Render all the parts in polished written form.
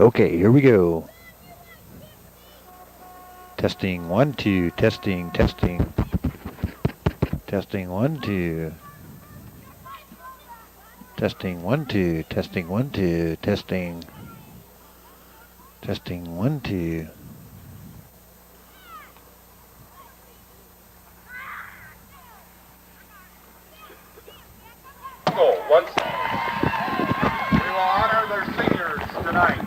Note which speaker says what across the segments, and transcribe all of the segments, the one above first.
Speaker 1: Okay, here we go. Testing 1, 2, testing. Testing 1, 2. Testing 1, 2, testing 1, 2, testing. Testing 1, 2.
Speaker 2: We will honor their seniors tonight.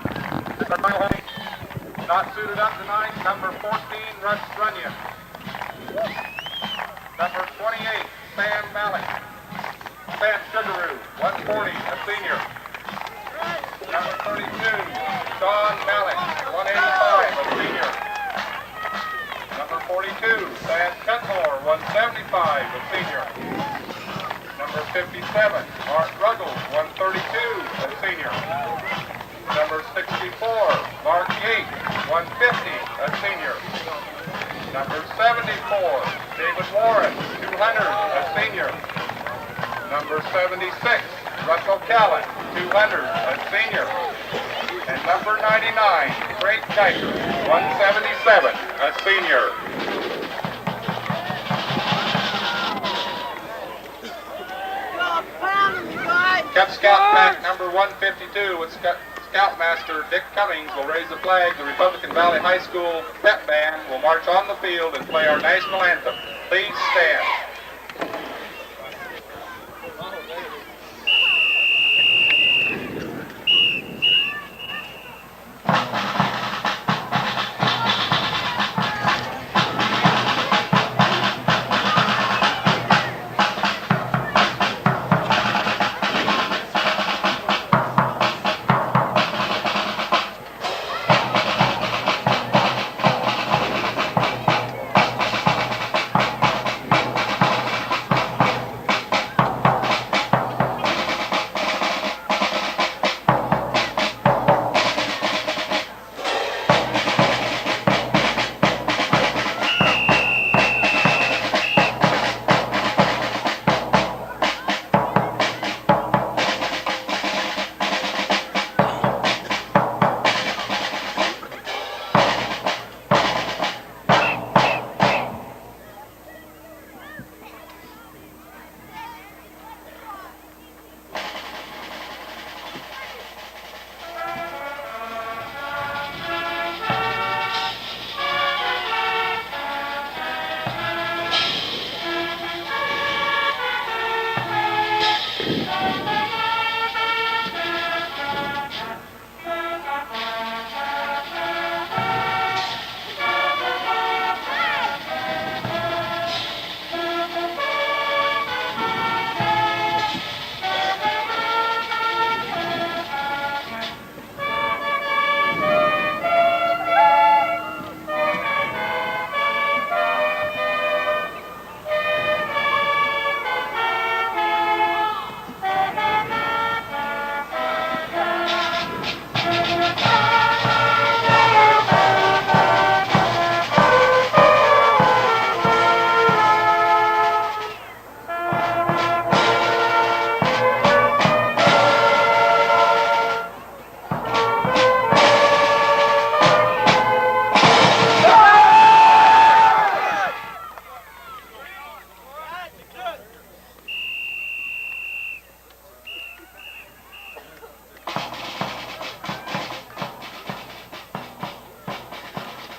Speaker 2: Not suited up tonight, number 14, Russ Runyon. Number 28, Sam Malleck. Sam Sugaroo, 140, a senior. Number 32, Sean Malleck, 185, a senior. Number 42, Sam Cutmore, 175, a senior. Number 57, Mark Ruggles, 132, a senior. Number 64, Mark Yates, 150, a senior. Number 74, David Warren, 200, a senior. Number 76, Russell Callan, 200, a senior. And number 99, Craig Kiker, 177, a senior. Cub Scout pack number 152 with Scoutmaster Dick Cummings will raise the flag. The Republican Valley High School pep band will march on the field and play our national anthem. Please stand.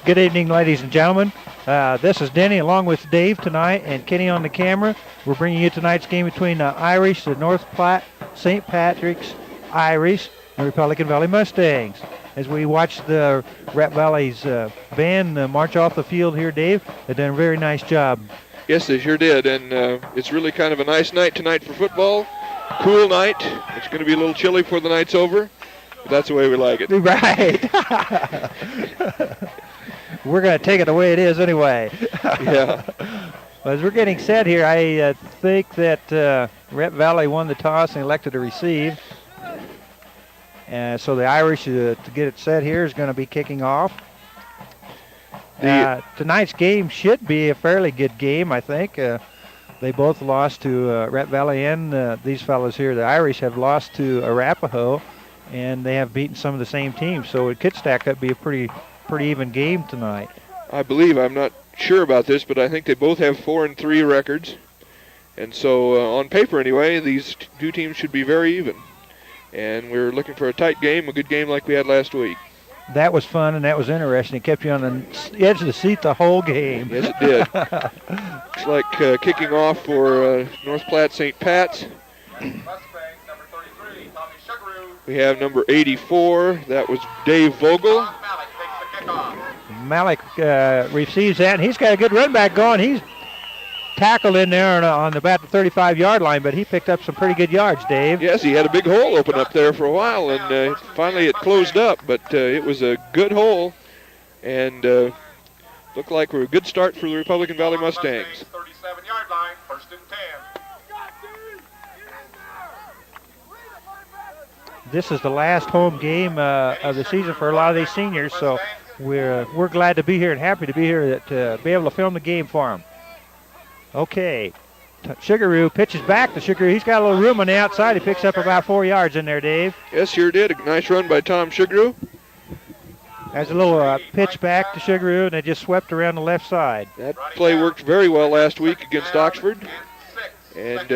Speaker 1: Good evening, ladies and gentlemen. This is Denny along with Dave tonight and Kenny on the camera. We're bringing you tonight's game between the Irish, the North Platte, St. Patrick's Irish, and Republican Valley Mustangs. As we watch the Rat Valley's band march off the field here, Dave, they've done a very nice job.
Speaker 3: Yes, they sure did, and it's really kind of a nice night tonight for football. Cool night. It's going to be a little chilly before the night's over, but that's the way we like it.
Speaker 1: Right. We're going to take it the way it is anyway.
Speaker 3: Yeah.
Speaker 1: As we're getting set here, I think that Rat Valley won the toss and elected to receive. So the Irish, to get it set here, is going to be kicking off. Tonight's game should be a fairly good game, I think. They both lost to Rat Valley, and these fellows here, the Irish, have lost to Arapahoe. and they have beaten some of the same teams, so it could stack up, be a pretty even game tonight.
Speaker 3: I believe, I'm not sure about this, but I think they both have 4-3 records. And so on paper anyway, these two teams should be very even. And we're looking for a tight game, a good game like we had last week.
Speaker 1: That was fun and that was interesting. It kept you on the edge of the seat the whole game.
Speaker 3: Yes, it did. Looks like kicking off for North Platte St. Pat's. We have number 84. That was Dave Vogel.
Speaker 1: Malleck receives that, and he's got a good run back going. He's tackled in there on about the 35-yard line, but he picked up some pretty good yards, Dave.
Speaker 3: Yes, he had a big hole open up there for a while, and finally it closed up, but it was a good hole, and looked like we're a good start for the Republican Valley Mustangs.
Speaker 2: 37-yard line, 1st and 10.
Speaker 1: This is the last home game of the season for a lot of these seniors, so we're glad to be here and happy to be here to be able to film the game for them. Okay, Sugaroo pitches back to Sugaroo. He's got a little room on the outside. He picks up about 4 yards in there, Dave.
Speaker 3: Yes, sure did. A nice run by Tom Sugaroo.
Speaker 1: Has a little pitch back to Sugaroo, and they just swept around the left side.
Speaker 3: That play worked very well last week against Oxford. And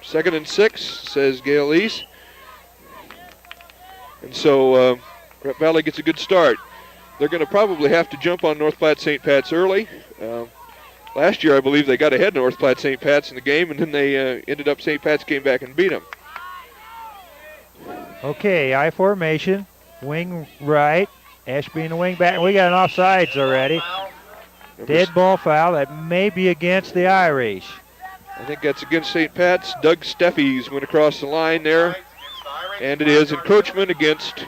Speaker 3: 2nd and 6, says Gail East. And so Rep Valley gets a good start. They're going to probably have to jump on North Platte St. Pat's early. Last year, I believe they got ahead of North Platte St. Pat's in the game, and then they ended up St. Pat's came back and beat them.
Speaker 1: Okay, I formation, wing right, Ashby in the wing back. We got an offsides already. Dead ball foul. That may be against the Irish.
Speaker 3: I think that's against St. Pat's. Doug Steffies went across the line there, and it is encroachment against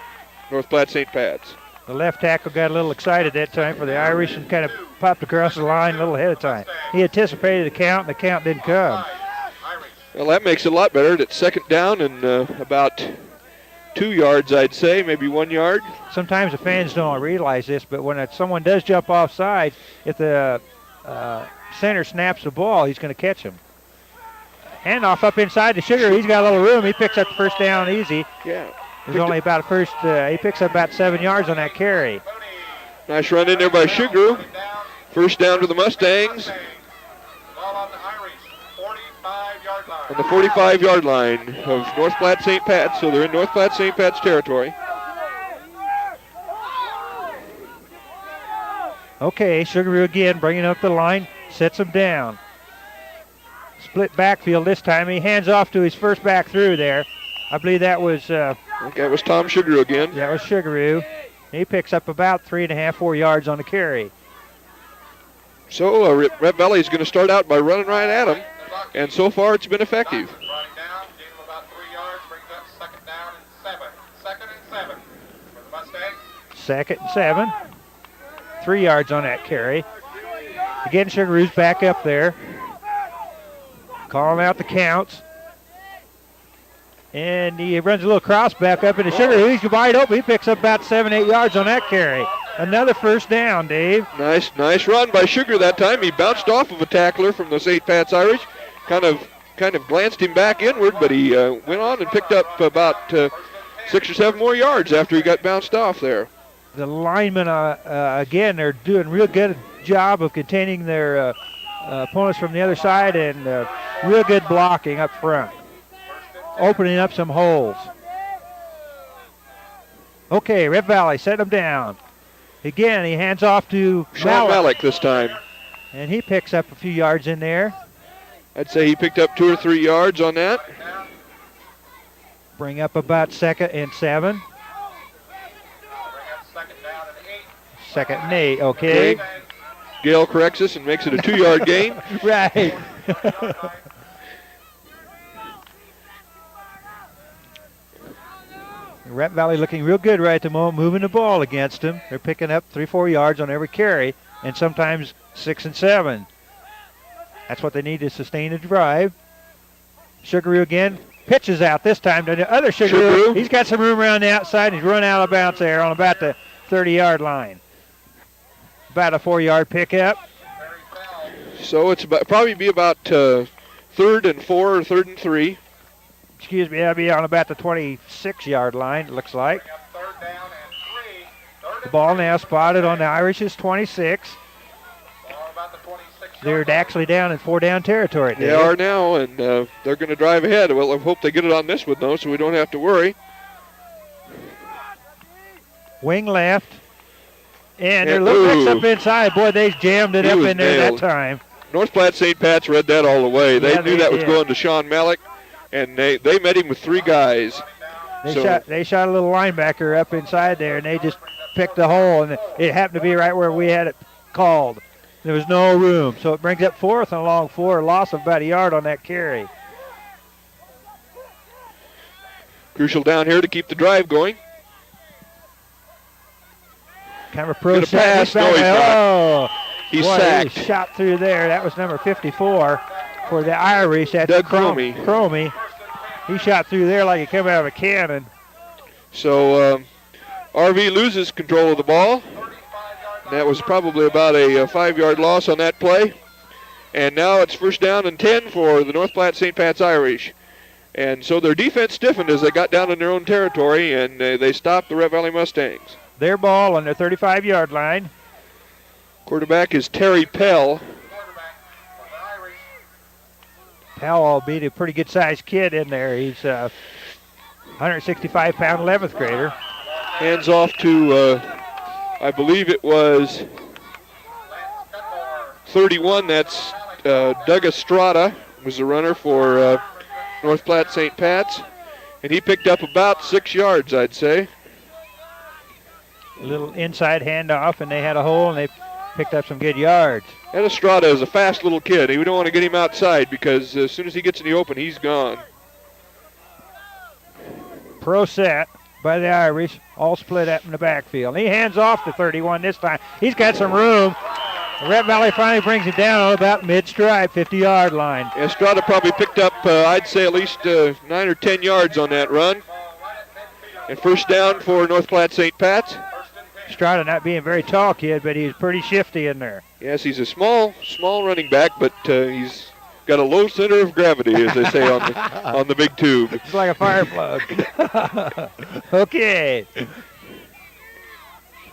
Speaker 3: North Platte St. Pat's.
Speaker 1: The left tackle got a little excited that time for the Irish and kind of popped across the line a little ahead of time. He anticipated the count, and the count didn't come.
Speaker 3: Well, that makes it a lot better. It's 2nd down and about 2 yards, I'd say, maybe 1 yard.
Speaker 1: Sometimes the fans don't realize this, but when someone does jump offside, if the center snaps the ball, he's going to catch him. Handoff up inside to Sugar. He's got a little room. He picks up the first down easy.
Speaker 3: Yeah.
Speaker 1: There's only about a first, he picks up about 7 yards on that carry.
Speaker 3: Nice run in there by Sugar. First down to the Mustangs. On the 45-yard line of North Platte St. Pat's, so they're in North Platte St. Pat's territory.
Speaker 1: Okay, Sugaroo again bringing up the line, sets him down. Split backfield this time. He hands off to his first back through there. I believe that was...
Speaker 3: I think that was Tom Sugaroo again.
Speaker 1: That was Sugaroo. He picks up about 3.5, 4 yards on the carry.
Speaker 3: So Rep Valley is going to start out by running right at him, and so far it's been effective.
Speaker 2: Running down, gave him about 3 yards, brings up 2nd down and 7. 2nd and 7 for the Mustangs.
Speaker 1: 2nd and 7. 3 yards on that carry. Again, Sugaroo's back up there. Calling out the counts. And he runs a little cross back up into Sugaroo. He's wide open. He picks up about 7, 8 yards on that carry. Another first down, Dave.
Speaker 3: Nice run by Sugar that time. He bounced off of a tackler from the St. Pat's Irish. Kind of glanced him back inward, but he went on and picked up about 6 or 7 more yards after he got bounced off there.
Speaker 1: The linemen, again, they're doing a real good job of containing their opponents from the other side, and real good blocking up front, opening up some holes. Okay, Rep Valley set him down. Again, he hands off to
Speaker 3: Sean Malleck this time.
Speaker 1: And he picks up a few yards in there.
Speaker 3: I'd say he picked up 2 or 3 yards on that.
Speaker 1: Bring up about 2nd and 7. 2nd and 8, okay.
Speaker 3: Gail corrects us and makes it a 2-yard gain.
Speaker 1: Right. Rep Valley looking real good right at the moment, moving the ball against them. They're picking up 3, 4 yards on every carry, and sometimes 6 and 7. That's what they need to sustain the drive. Sugaroo again pitches out this time to the other Sugaroo. He's got some room around the outside. He's run out of bounds there on about the 30-yard line. About a 4-yard pickup.
Speaker 3: So it's probably be about 3rd and 4 or 3rd and 3.
Speaker 1: excuse me, that'll be on about the 26-yard line, it looks like.
Speaker 2: Third down and 3.
Speaker 1: The ball now spotted on the Irish's 26.
Speaker 2: Ball about the 26.
Speaker 1: They're actually down in 4-down territory.
Speaker 3: They are now, and they're going to drive ahead. Well, I hope they get it on this one, though, so we don't have to worry.
Speaker 1: Wing left. And they're looking up inside. Boy, they jammed it up in there
Speaker 3: nailed.
Speaker 1: that time.
Speaker 3: North Platte St. Pat's read that all the way. They knew that was going to Sean Malleck, and they met him with 3 guys.
Speaker 1: They shot a little linebacker up inside there, and they just picked a hole, and it happened to be right where we had it called. There was no room, so it brings up 4th and a long 4, loss of about a yard on that carry.
Speaker 3: Crucial down here to keep the drive going.
Speaker 1: Kind of a pro
Speaker 3: pass. No, he's not. He's sacked.
Speaker 1: He shot through there. That was number 54 for the Irish. That's
Speaker 3: Doug
Speaker 1: Cromie. He shot through there like he came out of a cannon.
Speaker 3: So RV loses control of the ball. That was probably about a 5-yard loss on that play. And now it's 1st down and 10 for the North Platte St. Pat's Irish. And so their defense stiffened as they got down in their own territory, and they stopped the Red Valley Mustangs.
Speaker 1: Their ball on their 35-yard line.
Speaker 3: Quarterback is Terry Pell.
Speaker 1: Pell beat a pretty good-sized kid in there. He's 165-pound 11th grader.
Speaker 3: Hands off to, I believe it was 31. That's Doug Estrada, was the runner for North Platte St. Pat's. And he picked up about 6 yards, I'd say.
Speaker 1: A little inside handoff, and they had a hole, and they picked up some good yards.
Speaker 3: Ed Estrada is a fast little kid. We don't want to get him outside because as soon as he gets in the open, he's gone.
Speaker 1: Pro set by the Irish, all split up in the backfield. He hands off to 31 this time. He's got some room. Red Valley finally brings it down on about mid-stride, 50-yard line.
Speaker 3: Estrada probably picked up, I'd say, at least 9 or 10 yards on that run. And 1st down for North Platte St. Pat's.
Speaker 1: Estrada not being a very tall kid, but he's pretty shifty in there.
Speaker 3: Yes, he's a small running back, but he's got a low center of gravity, as they say on the big tube.
Speaker 1: It's like a fire plug. Okay.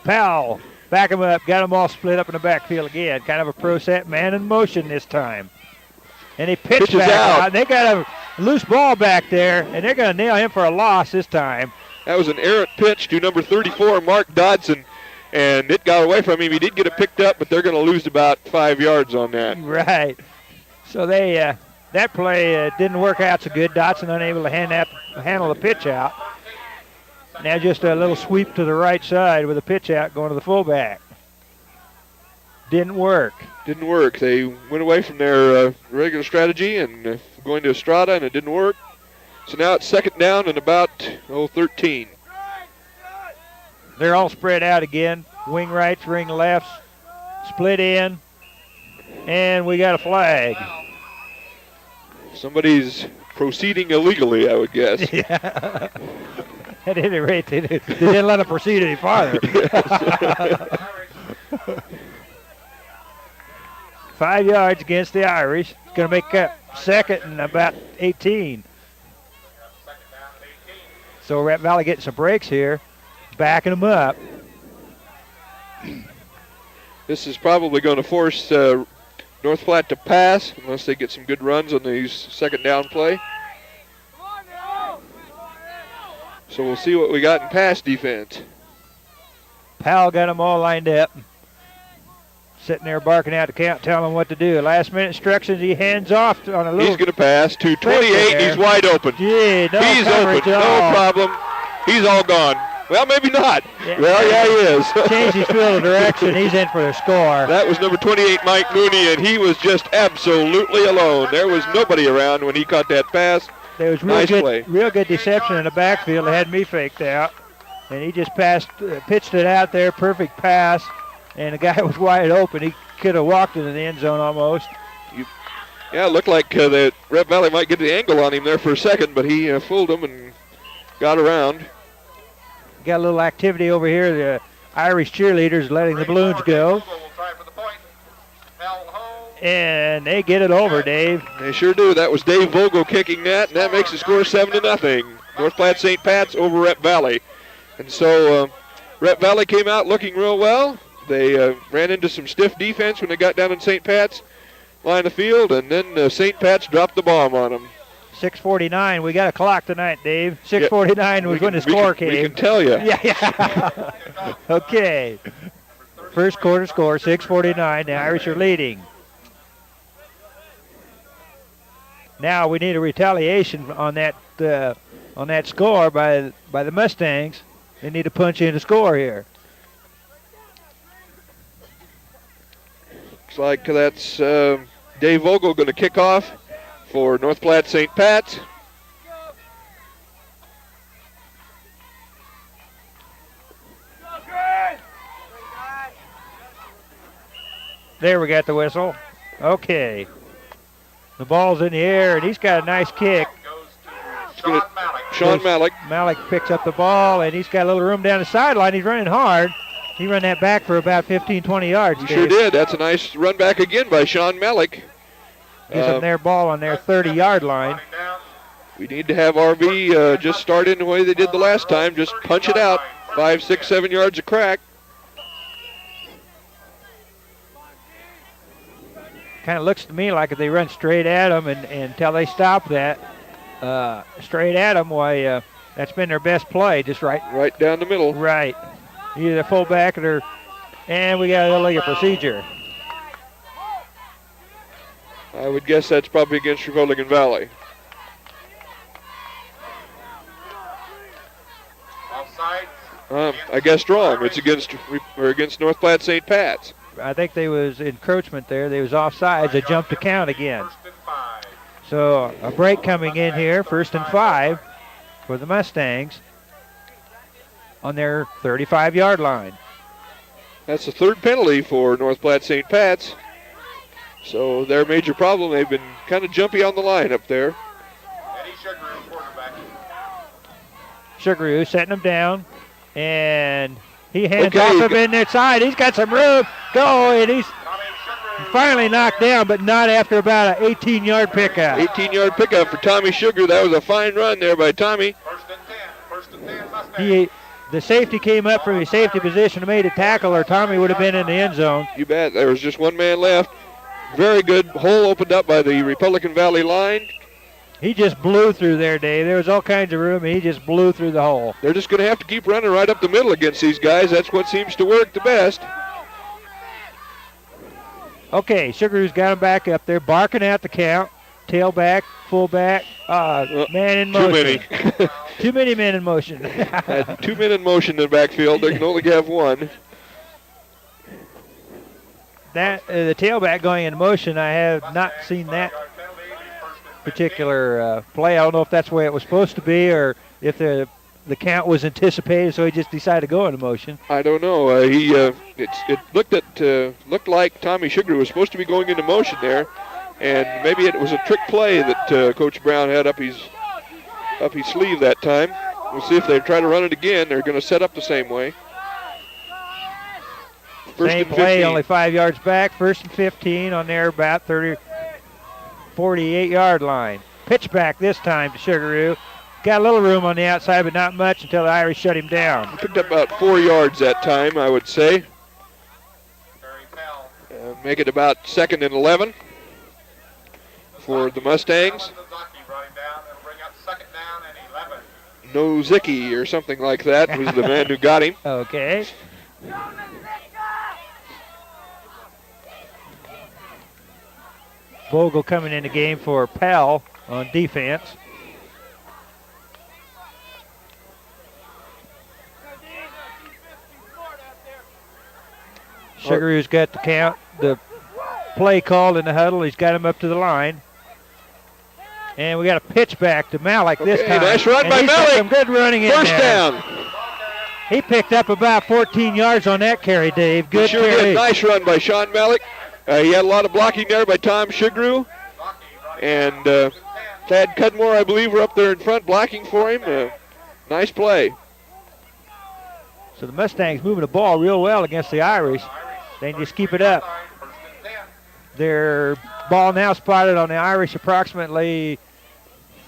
Speaker 1: Powell, back him up, got them all split up in the backfield again. Kind of a pro set, man in motion this time. And he pitches back out. They got a loose ball back there, and they're going to nail him for a loss this time.
Speaker 3: That was an errant pitch to number 34, Mark Dodson, and it got away from him. He did get it picked up, but they're going to lose about 5 yards on that.
Speaker 1: Right. So they that play didn't work out so good. Dodson unable to handle the pitch out. Now just a little sweep to the right side with a pitch out going to the fullback. Didn't work.
Speaker 3: Didn't work. They went away from their regular strategy and going to Estrada, and it didn't work. So now it's 2nd down and about 13.
Speaker 1: They're all spread out again. Wing rights, wing lefts, split in, and we got a flag.
Speaker 3: Somebody's proceeding illegally, I would guess.
Speaker 1: Yeah. At any rate, they didn't let him proceed any farther. 5 yards against the Irish. It's going to make up 2nd and about 18. So Red Valley getting some breaks here, backing them up.
Speaker 3: This is probably going to force North Platte to pass unless they get some good runs on these 2nd down play. So we'll see what we got in pass defense.
Speaker 1: Powell got them all lined up. Sitting there barking out the count, telling them what to do. Last minute instructions, he hands off on a little.
Speaker 3: He's going to pass to 28, and he's wide open.
Speaker 1: Yeah, no
Speaker 3: he's open, no problem. He's all gone. Well, maybe not.
Speaker 1: Yeah.
Speaker 3: Well, yeah, he is.
Speaker 1: Changed his field of direction. He's in for the score.
Speaker 3: That was number 28, Mike Mooney, and he was just absolutely alone. There was nobody around when he caught that pass.
Speaker 1: There was real good deception in the backfield. They had me faked out, and he just pitched it out there, perfect pass, and the guy was wide open. He could have walked into the end zone almost.
Speaker 3: Yeah, it looked like the Red Valley might get the angle on him there for a second, but he fooled him and got around.
Speaker 1: Got a little activity over here. The Irish cheerleaders letting the balloons go. And they get it over, Dave.
Speaker 3: They sure do. That was Dave Vogel kicking that, and that makes the score 7-0. North Platte St. Pat's over Rep Valley. And so Rep Valley came out looking real well. They ran into some stiff defense when they got down in St. Pat's line of field, and then St. Pat's dropped the bomb on them.
Speaker 1: 6:49. We got a clock tonight, Dave. 6:49 was when the score came.
Speaker 3: We can tell you.
Speaker 1: Yeah. Okay. First quarter score, 6:49. The Irish are leading. Now we need a retaliation on that score by the Mustangs. They need to punch in a score here.
Speaker 3: Looks like that's Dave Vogel going to kick off for North Platte St. Pat's.
Speaker 1: There, we got the whistle. Okay. The ball's in the air, and he's got a nice kick.
Speaker 3: Sean Malleck.
Speaker 1: Malleck picks up the ball, and he's got a little room down the sideline. He's running hard. He ran that back for about 15, 20 yards.
Speaker 3: He sure did. That's a nice run back again by Sean Malleck.
Speaker 1: Gives them their ball on their 30-yard line.
Speaker 3: We need to have RV just start in the way they did the last time. Just punch it out. 5, 6, 7 yards a crack.
Speaker 1: Kind of looks to me like if they run straight at them and until they stop that, straight at them, why that's been their best play, just right
Speaker 3: down the middle.
Speaker 1: Right. Either the fullback or, and we got a illegal procedure.
Speaker 3: I would guess that's probably against Republican Valley.
Speaker 2: Offside.
Speaker 3: I guessed wrong. It's against North Platte St. Pat's.
Speaker 1: I think there was encroachment there. They was offsides. They jumped to count again. So a break coming in here. 1st and 5 for the Mustangs on their 35-yard line.
Speaker 3: That's the third penalty for North Platte St. Pat's. So their major problem, they've been kind of jumpy on the line up there.
Speaker 1: Sugaroo setting him down, and he hands off him in their side. He's got some room. Go, and he's finally knocked down, but not after about an 18-yard pickup.
Speaker 3: 18-yard pickup for Tommy Sugar. That was a fine run there by Tommy.
Speaker 2: First and 10, Mustangs.
Speaker 1: The safety came up from his safety position and made a tackle, or Tommy would have been in the end zone.
Speaker 3: You bet. There was just one man left. Very good hole opened up by the Republican Valley line.
Speaker 1: He just blew through there, Dave. There was all kinds of room, and he just blew through the hole.
Speaker 3: They're just going to have to keep running right up the middle against these guys. That's what seems to work the best.
Speaker 1: Okay, Sugaroo's got him back up there, barking out the count. Tailback, fullback, man in motion.
Speaker 3: Too many.
Speaker 1: Too many men in motion.
Speaker 3: 2 men in motion in the backfield. They can only have one.
Speaker 1: That the tailback going in motion, I have not seen that particular play. I don't know if that's the way it was supposed to be or if the count was anticipated, so he just decided to go into motion.
Speaker 3: I don't know. It looked like Tommy Sugar was supposed to be going into motion there, and maybe it was a trick play that Coach Brown had up his sleeve that time. We'll see if they try to run it again. They're going to set up the same way.
Speaker 1: Same play, only 5 yards back. 1st and 15 on their about 48-yard line. Pitch back this time to Sugaroo. Got a little room on the outside, but not much until the Irish shut him down.
Speaker 3: He picked up about 4 yards that time, I would say. Make it about 2nd and 11 for the Mustangs. Nozicki or something like that was the man who got him.
Speaker 1: Okay. Vogel coming in the game for Pell on defense. Sugaroo's got the count, the play called in the huddle. He's got him up to the line. And we got a pitch back to Malleck this time.
Speaker 3: Nice run by Malleck.
Speaker 1: Some good running in
Speaker 3: First
Speaker 1: there.
Speaker 3: down.
Speaker 1: He picked up about 14 yards on that carry, Dave. Good
Speaker 3: sure
Speaker 1: carry.
Speaker 3: Did. Nice run by Sean Malleck. He had a lot of blocking there by Tom Sugaroo. And Thad Cudmore, I believe, were up there in front blocking for him. Nice play.
Speaker 1: So the Mustangs moving the ball real well against the Irish. They can just keep it up. Their ball now spotted on the Irish approximately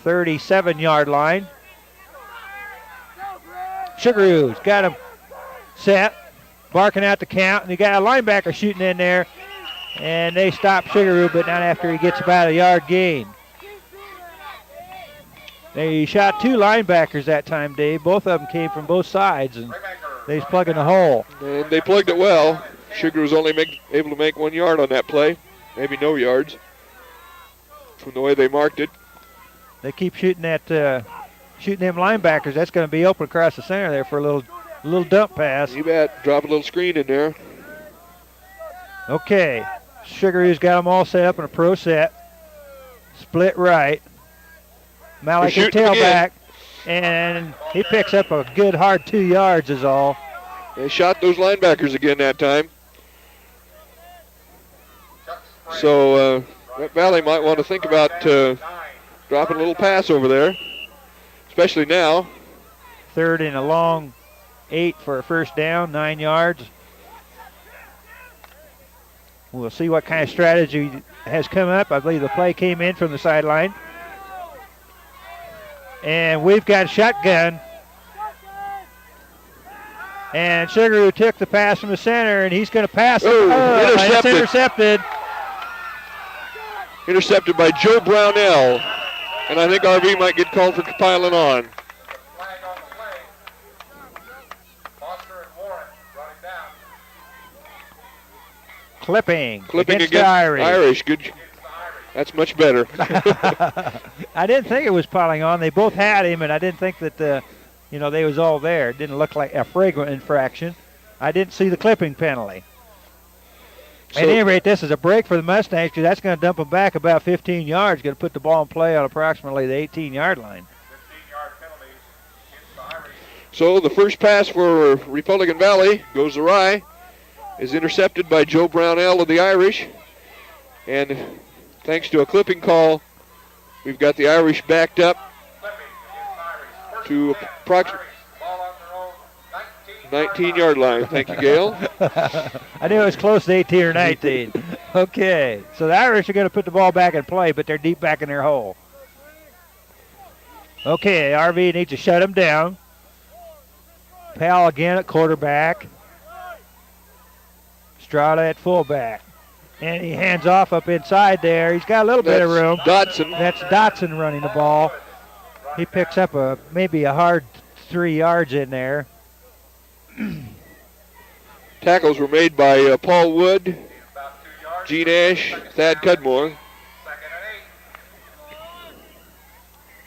Speaker 1: 37-yard line. Sugaroo's got him set, barking out the count, and you got a linebacker shooting in there, and they stop Sugaroo, but not after he gets about a yard gain. They shot 2 linebackers that time, Dave. Both of them came from both sides, and they was plugging the hole.
Speaker 3: And they plugged it well. Sugar was only able to make 1 yard on that play, maybe no yards from the way they marked it.
Speaker 1: They keep shooting them linebackers. That's going to be open across the center there for a little dump pass.
Speaker 3: You bet. Drop a little screen in there.
Speaker 1: Okay, Sugaroo's got them all set up in a pro set. Split right. Malleck is tailback, and he picks up a good hard 2 yards is all.
Speaker 3: They shot those linebackers again that time. So Valley might want to think about dropping a little pass over there, especially now.
Speaker 1: 3rd and a long 8 for a first down, 9 yards. We'll see what kind of strategy has come up. I believe the play came in from the sideline. And we've got shotgun. And Sugaroo took the pass from the center, and he's going to pass.
Speaker 3: Intercepted.
Speaker 1: It's intercepted.
Speaker 3: Intercepted by Joe Brownell. And I think RV might get called for piling on.
Speaker 1: Clipping
Speaker 3: against
Speaker 1: the Irish.
Speaker 3: Good. That's much better.
Speaker 1: I didn't think it was piling on. They both had him, and I didn't think that they was all there. It didn't look like a flagrant infraction. I didn't see the clipping penalty. So, at any rate, this is a break for the Mustangs because that's going to dump them back about 15 yards. Going to put the ball in play on approximately the 18-yard line.
Speaker 2: 15-yard penalty against the Irish.
Speaker 3: So the first pass for Republican Valley goes awry. Is intercepted by Joe Brownell of the Irish. And thanks to a clipping call, we've got the Irish backed up to approximately 19-yard line. Thank you, Gail.
Speaker 1: I knew it was close to 18 or 19. Okay, so the Irish are going to put the ball back in play, but they're deep back in their hole. Okay, RV needs to shut them down. Powell again at quarterback. Strada at fullback. And he hands off up inside there. He's got a little bit of room.
Speaker 3: Dotson.
Speaker 1: That's Dotson running the ball. He picks up maybe a hard 3 yards in there.
Speaker 3: Tackles were made by Paul Wood, Gene Ash, Thad Cudmore.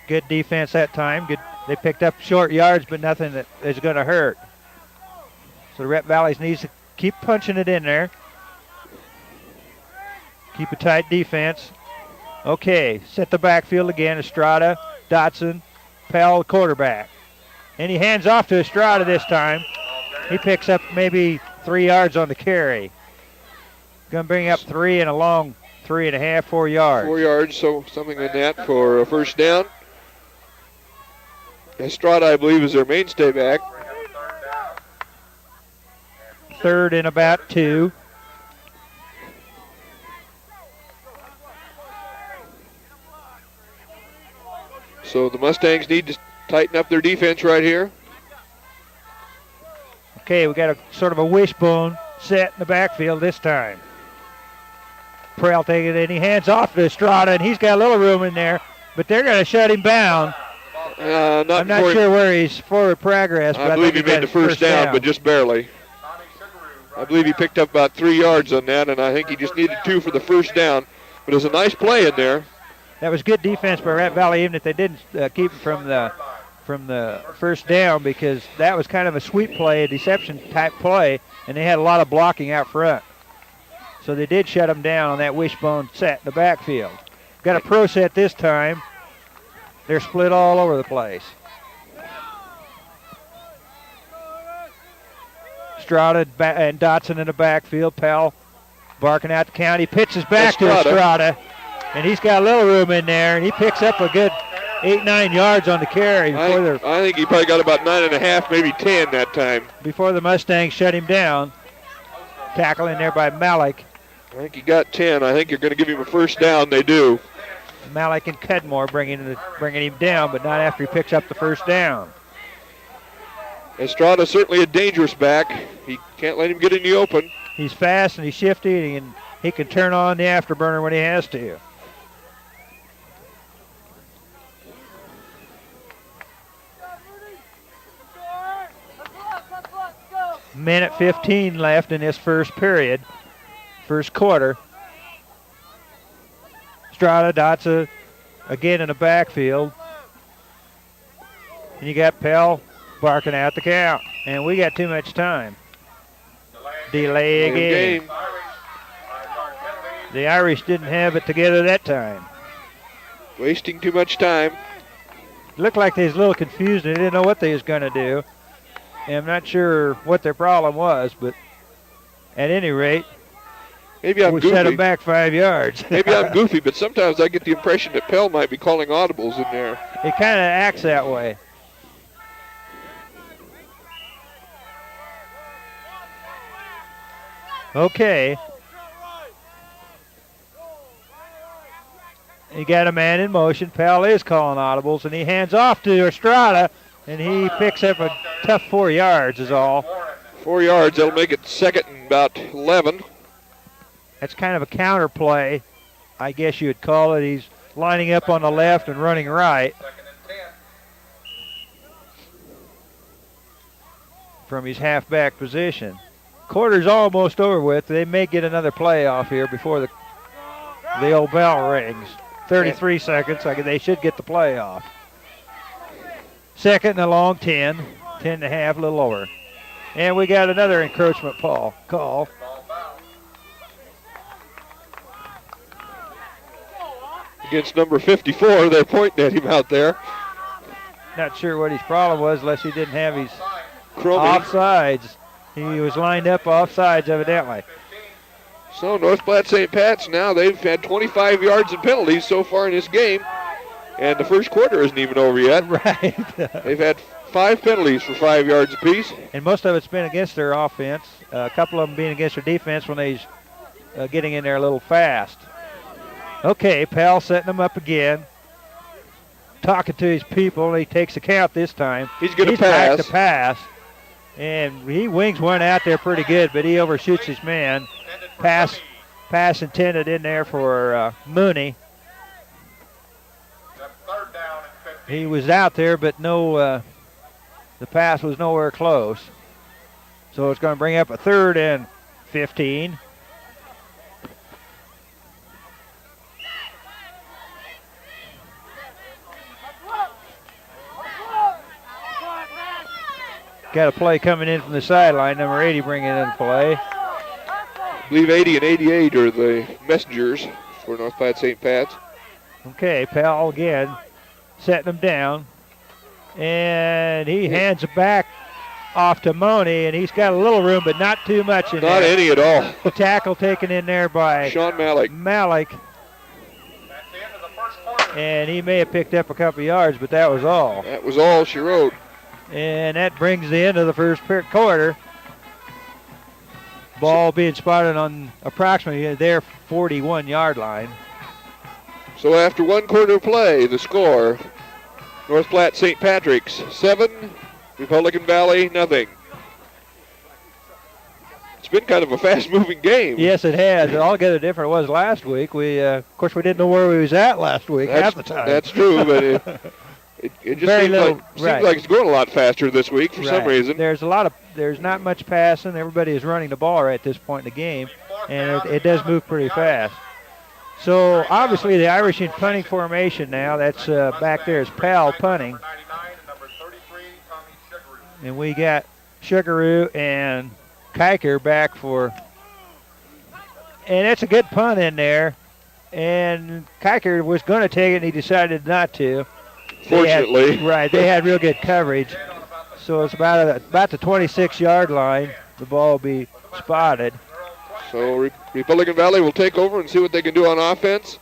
Speaker 1: Good defense that time. Good. They picked up short yards, but nothing that is going to hurt. So the Rep Valleys needs to keep punching it in there. Keep a tight defense. Okay, set the backfield again. Estrada, Dotson, Powell, quarterback. And he hands off to Estrada this time. He picks up maybe 3 yards on the carry. Going to bring up 3 and a long 3.5, 4 yards.
Speaker 3: 4 yards, so something like that for a first down. Estrada, I believe, is their mainstay back.
Speaker 1: 3rd and about 2.
Speaker 3: So the Mustangs need to tighten up their defense right here.
Speaker 1: Okay, we got a sort of a wishbone set in the backfield this time. Prell taking it in. He hands off to Estrada, and he's got a little room in there, but they're going to shut him down. I'm not sure where he's forward progress, but
Speaker 3: I believe he made the first down, but just barely. I believe he picked up about 3 yards on that, and I think he just needed 2 for the first down. But it was a nice play in there.
Speaker 1: That was good defense by Rat Valley, even if they didn't keep him from the first down, because that was kind of a sweep play, a deception type play, and they had a lot of blocking out front. So they did shut him down on that wishbone set in the backfield. Got a pro set this time. They're split all over the place. Strada and Dotson in the backfield. Powell barking out the count. He pitches back to Estrada, and he's got a little room in there, and he picks up a good 8-9 yards on the carry.
Speaker 3: I think he probably got about 9.5, maybe 10 that time.
Speaker 1: Before the Mustangs shut him down. Tackle in there by Malleck.
Speaker 3: I think he got 10. I think you're going to give him a first down. They do.
Speaker 1: Malleck and Cudmore bringing him down, but not after he picks up the first down.
Speaker 3: Estrada's certainly a dangerous back. He can't let him get in the open.
Speaker 1: He's fast and he's shifty, and he can turn on the afterburner when he has to. Minute 15 left in this first period, first quarter. Estrada dots again in the backfield. And you got Pell barking out the count. And we got too much time. Delay game. The Irish didn't have it together that time.
Speaker 3: Wasting too much time.
Speaker 1: Looked like they was a little confused. They didn't know what they was going to do. And I'm not sure what their problem was, but at any rate,
Speaker 3: maybe I'm
Speaker 1: we
Speaker 3: goofy.
Speaker 1: set them back 5 yards.
Speaker 3: Maybe I'm goofy, but sometimes I get the impression that Pell might be calling audibles in there.
Speaker 1: It kind of acts that way. Okay. He got a man in motion. Pell is calling audibles, and he hands off to Estrada, and he picks up a tough 4 yards is all.
Speaker 3: 4 yards, that'll make it second and about 11.
Speaker 1: That's kind of a counter play, I guess you would call it. He's lining up on the left and running right from his halfback position. Quarter's almost over with. They may get another play off here before the old bell rings. 33 seconds. They should get the play off. Second and a long 10. 10 and a half, a little over. And we got another encroachment call.
Speaker 3: Against number 54, they're pointing at him out there.
Speaker 1: Not sure what his problem was unless he didn't have his
Speaker 3: Cromie.
Speaker 1: offsides. He was lined up offsides evidently.
Speaker 3: So North Platte St. Pat's now, they've had 25 yards in penalties so far in this game. And the first quarter isn't even over yet.
Speaker 1: Right.
Speaker 3: They've had 5 penalties for 5 yards apiece.
Speaker 1: And most of it's been against their offense. A couple of them being against their defense when they's getting in there a little fast. Okay, Pell setting them up again. Talking to his people. He takes a count this time.
Speaker 3: He's going to pass.
Speaker 1: Back to pass. And he wings one out there pretty good, but he overshoots his man. Pass intended in there for Mooney. He was out there, but the pass was nowhere close. So it's going to bring up a 3rd and 15. Got a play coming in from the sideline. Number 80 bringing in play.
Speaker 3: I believe 80 and 88 are the messengers for North Platte St. Pat's.
Speaker 1: Okay, Pell again setting them down. And he hands it back off to Money, and he's got a little room, but not too much in there.
Speaker 3: Not any at all.
Speaker 1: The tackle taken in there by
Speaker 3: Sean Malleck.
Speaker 1: And he may have picked up a couple yards, but that was all.
Speaker 3: That was all she wrote.
Speaker 1: And that brings the end of the first quarter. Ball being spotted on approximately their 41-yard line.
Speaker 3: So after 1 quarter play, the score, North Platte St. Patrick's 7, Republican Valley nothing. It's been kind of a fast-moving game.
Speaker 1: Yes, it has. Altogether different it was last week. Of course, we didn't know where we was at last week half the time.
Speaker 3: That's true, but it just seems like it's going a lot faster this week for some reason.
Speaker 1: There's not much passing. Everybody is running the ball right at this point in the game, and it does move pretty fast. So obviously the Irish in punting formation now. That's back there is Pell punting, and we got Sugaroo and Kiker back for, and it's a good punt in there. And Kiker was going to take it, and he decided not to.
Speaker 3: Fortunately.
Speaker 1: They had real good coverage. So it's about the 26-yard line. The ball will be spotted.
Speaker 3: So Republican Valley will take over and see what they can do on offense.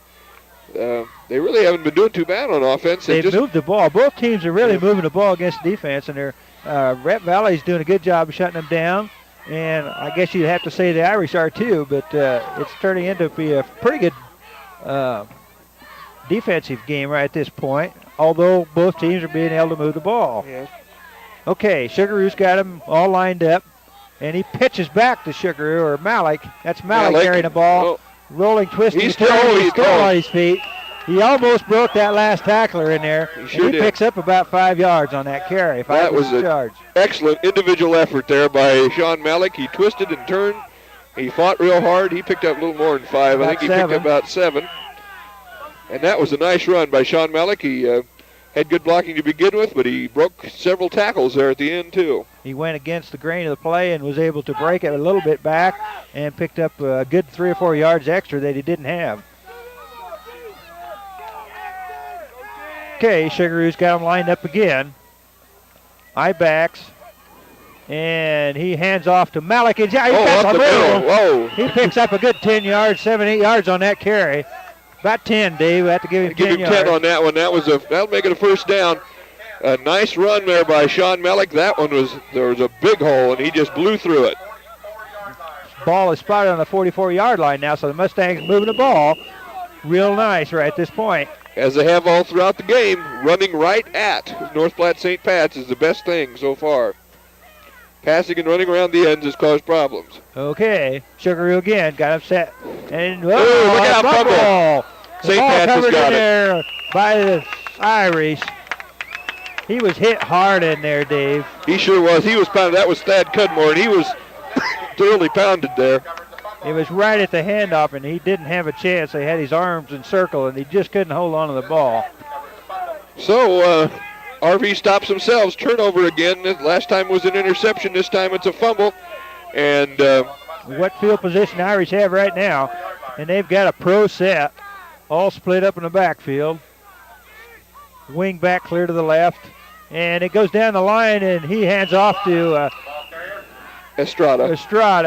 Speaker 3: They really haven't been doing too bad on offense.
Speaker 1: They've moved the ball. Both teams are really moving the ball against defense, and Rep Valley's doing a good job of shutting them down. And I guess you'd have to say the Irish are too, but it's turning into be a pretty good defensive game right at this point, although both teams are being able to move the ball.
Speaker 3: Yeah.
Speaker 1: Okay, Sugaroo's got him all lined up, and he pitches back to Sugaroo, or Malleck. That's Malleck carrying the ball, rolling, twisting,
Speaker 3: he's still
Speaker 1: on his feet. He almost broke that last tackler in there.
Speaker 3: He
Speaker 1: picks up about 5 yards on that carry.
Speaker 3: That was an excellent individual effort there by Sean Malleck. He twisted and turned. He fought real hard. He picked up a little more than 5. I think he picked up about 7. And that was a nice run by Sean Malleck. He had good blocking to begin with, but he broke several tackles there at the end, too.
Speaker 1: He went against the grain of the play and was able to break it a little bit back and picked up a good 3 or 4 yards extra that he didn't have. Okay, Sugaroo's got him lined up again. Eye backs. And he hands off to Malleck. He picks up a good 10 yards, 7, 8 yards on that carry. About 10, Dave. We have to give him 10 yards.
Speaker 3: 10 on that one. That'll make it a first down. A nice run there by Sean Malleck. That one there was a big hole, and he just blew through it.
Speaker 1: Ball is spotted on the 44-yard line now, so the Mustangs moving the ball real nice right at this point.
Speaker 3: As they have all throughout the game, running right at North Platte St. Pat's is the best thing so far. Passing and running around the ends has caused problems.
Speaker 1: Okay, Sugaroo again got upset. And
Speaker 3: look out, fumble.
Speaker 1: St. Pat's has got it. There by the Irish. He was hit hard in there, Dave.
Speaker 3: He sure was. He was pounded. That was Thad Cudmore, and he was thoroughly pounded there.
Speaker 1: It was right at the handoff, and he didn't have a chance. They had his arms encircled, and he just couldn't hold on to the ball.
Speaker 3: So, RV stops themselves. Turnover again. Last time was an interception. This time it's a fumble. And
Speaker 1: what field position the Irish have right now? And they've got a pro set, all split up in the backfield. Wing back clear to the left. And it goes down the line, and he hands off to Estrada,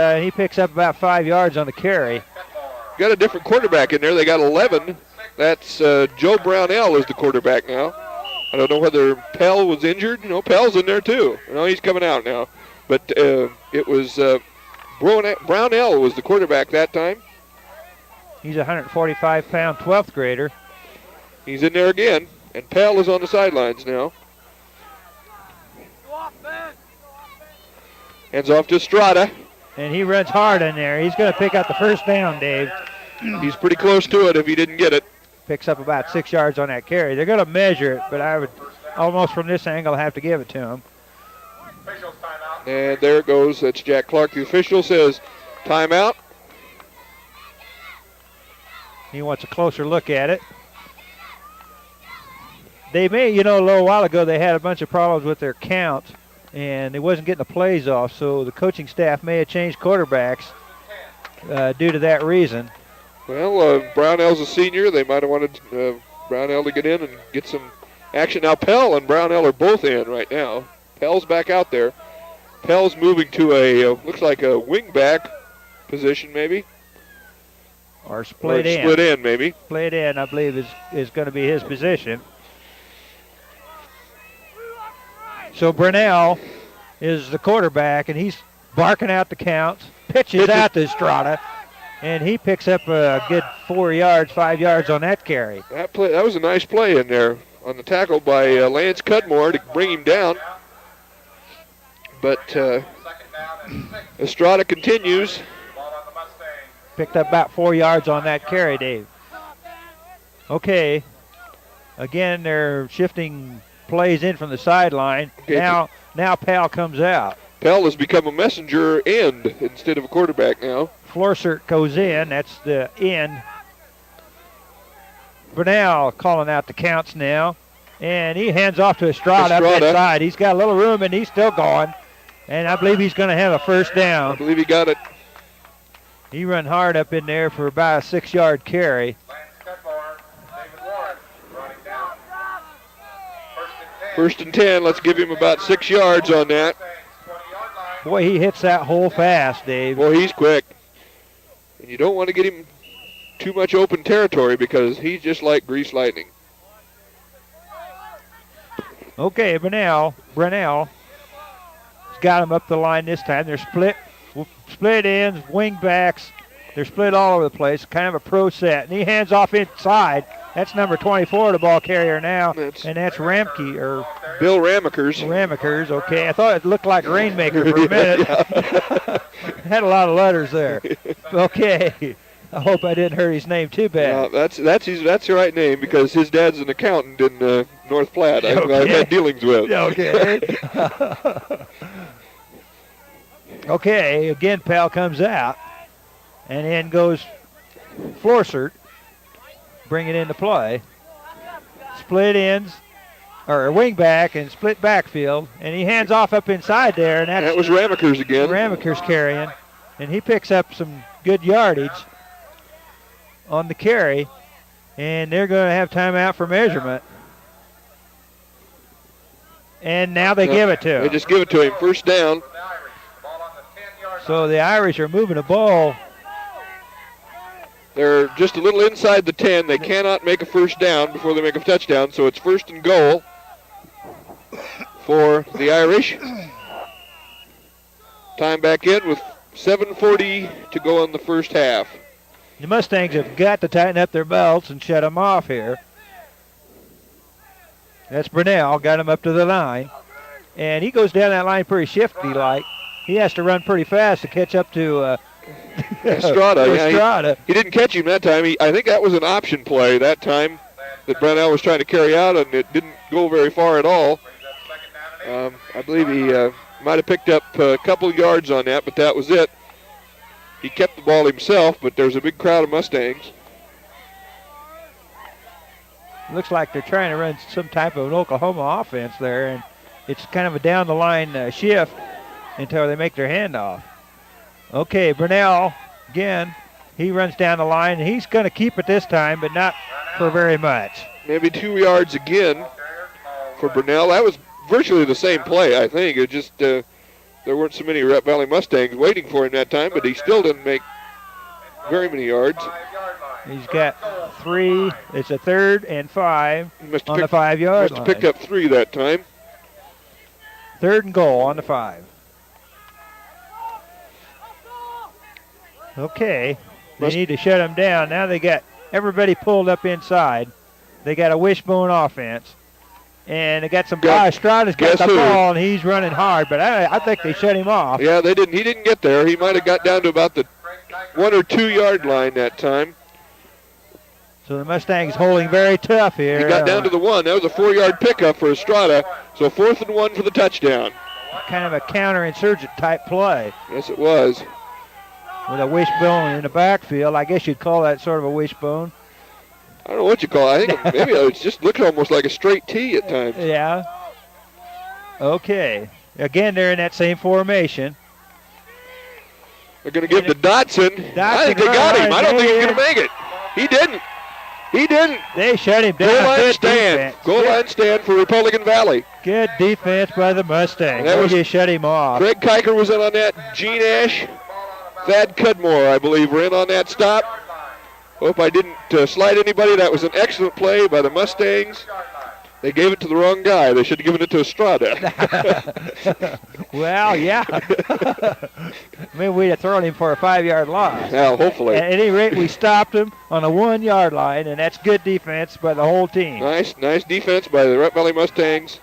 Speaker 1: and he picks up about 5 yards on the carry.
Speaker 3: Got a different quarterback in there. They got 11. That's Joe Brownell is the quarterback now. I don't know whether Pell was injured. No, Pell's in there too. No, he's coming out now. But it was Brownell was the quarterback that time.
Speaker 1: He's a 145-pound 12th grader.
Speaker 3: He's in there again, and Pell is on the sidelines now. Hands off to Estrada.
Speaker 1: And he runs hard in there. He's going to pick up the first down, Dave.
Speaker 3: He's pretty close to it if he didn't get it.
Speaker 1: Picks up about 6 yards on that carry. They're going to measure it, but I would almost from this angle have to give it to him.
Speaker 3: And there it goes. That's Jack Clark. The official says timeout.
Speaker 1: He wants a closer look at it. They may, a little while ago they had a bunch of problems with their count, and they wasn't getting the plays off, so the coaching staff may have changed quarterbacks due to that reason.
Speaker 3: Well, Brownell's a senior. They might have wanted Brownell to get in and get some action. Now Pell and Brownell are both in right now. Pell's back out there. Pell's moving to looks like a wing back position maybe.
Speaker 1: Or split in.
Speaker 3: Split in maybe.
Speaker 1: Split in, I believe, is going to be his position. So Brunell is the quarterback, and he's barking out the counts. Pitches out to Estrada, and he picks up a good 4 yards, 5 yards on that carry.
Speaker 3: That was a nice play in there on the tackle by Lance Cudmore to bring him down. But Estrada continues.
Speaker 1: Picked up about 4 yards on that carry, Dave. Okay. Again, they're shifting plays in from the sideline. Okay. Now Pell comes out.
Speaker 3: Pell has become a messenger end instead of a quarterback now.
Speaker 1: Florsert goes in. That's the end. Brunell calling out the counts now. And he hands off to Estrada up that side. He's got a little room, and he's still going. And I believe he's going to have a first down.
Speaker 3: I believe he got it.
Speaker 1: He run hard up in there for about a 6 yard carry.
Speaker 3: First and 10. Let's give him about 6 yards on that.
Speaker 1: Boy, he hits that hole fast, Dave.
Speaker 3: Boy, he's quick. And you don't want to get him too much open territory because he's just like grease lightning.
Speaker 1: Okay, Brunell's got him up the line this time. They're split split ends, wing backs. They're split all over the place, kind of a pro set. And he hands off inside. That's number 24, the ball carrier now. And that's Ramke, or
Speaker 3: Bill Ramekers.
Speaker 1: Ramekers, okay. I thought it looked like Rainmaker for a minute. Had a lot of letters there. Okay. I hope I didn't hurt his name too bad.
Speaker 3: That's the right name because his dad's an accountant in North Platte. I've had dealings with.
Speaker 1: Okay. Okay, again, Pal comes out. And in goes Florsert. Bring it into play. Split ends, or wing back and split backfield. And he hands off up inside there. And that
Speaker 3: was Ramekers again.
Speaker 1: Ramekers carrying. And he picks up some good yardage on the carry. And they're going to have timeout for measurement. And now they give it to him.
Speaker 3: They just give it to him. First down.
Speaker 1: So the Irish are moving the ball.
Speaker 3: They're just a little inside the 10. They cannot make a first down before they make a touchdown, so it's first and goal for the Irish. Time back in with 7:40 to go in the first half.
Speaker 1: The Mustangs have got to tighten up their belts and shut them off here. That's Brunell, got him up to the line. And he goes down that line pretty shifty-like. He has to run pretty fast to catch up to
Speaker 3: Estrada.
Speaker 1: Estrada.
Speaker 3: He didn't catch him that time. I think that was an option play that time that Brunell was trying to carry out, and it didn't go very far at all. I believe he might have picked up a couple yards on that, but that was it. He kept the ball himself, but there's a big crowd of Mustangs.
Speaker 1: Looks like they're trying to run some type of an Oklahoma offense there, and it's kind of a down-the-line shift until they make their handoff. Okay, Brunell, again, he runs down the line, and he's going to keep it this time, but not for very much.
Speaker 3: Maybe 2 yards again for Brunell. That was virtually the same play, I think. It just there weren't so many Rat Valley Mustangs waiting for him that time, but he still didn't make very many yards.
Speaker 1: He's got 3. It's a 3rd and 5 on the 5-yard line.
Speaker 3: Must have picked up 3 that time.
Speaker 1: 3rd and goal on the 5. Okay, they need to shut them down. Now they got everybody pulled up inside. They got a wishbone offense. And they got some guy. Estrada's got the ball, and he's running hard, but I think they shut him off.
Speaker 3: Yeah, they didn't. He didn't get there. He might have got down to about the 1 or 2 yard line that time.
Speaker 1: So the Mustangs holding very tough here.
Speaker 3: He got down to the 1. That was a 4-yard pickup for Estrada. So 4th and 1 for the touchdown.
Speaker 1: Kind of a counterinsurgent type play.
Speaker 3: Yes, it was.
Speaker 1: With a wishbone in the backfield. I guess you'd call that sort of a wishbone.
Speaker 3: I don't know what you call it. I think maybe it just looks almost like a straight T at times.
Speaker 1: Yeah. Okay. Again, they're in that same formation.
Speaker 3: They're going to give to Dotson. I think they got him. I don't think he's going to make it. He didn't. He didn't.
Speaker 1: They shut him down.
Speaker 3: Goal line stand. Goal line stand for Republican Valley.
Speaker 1: Good defense by the Mustangs.
Speaker 3: That was
Speaker 1: just shut him off.
Speaker 3: Greg Kiker was in on that. Gene Ash, Thad Cudmore, I believe, were in on that stop. Hope I didn't slide anybody. That was an excellent play by the Mustangs. They gave it to the wrong guy. They should have given it to Estrada.
Speaker 1: Well, yeah. Maybe we'd have thrown him for a 5-yard loss.
Speaker 3: Well, hopefully.
Speaker 1: At any rate, we stopped him on a 1-yard line, and that's good defense by the whole team.
Speaker 3: Nice defense by the Rat Valley Mustangs.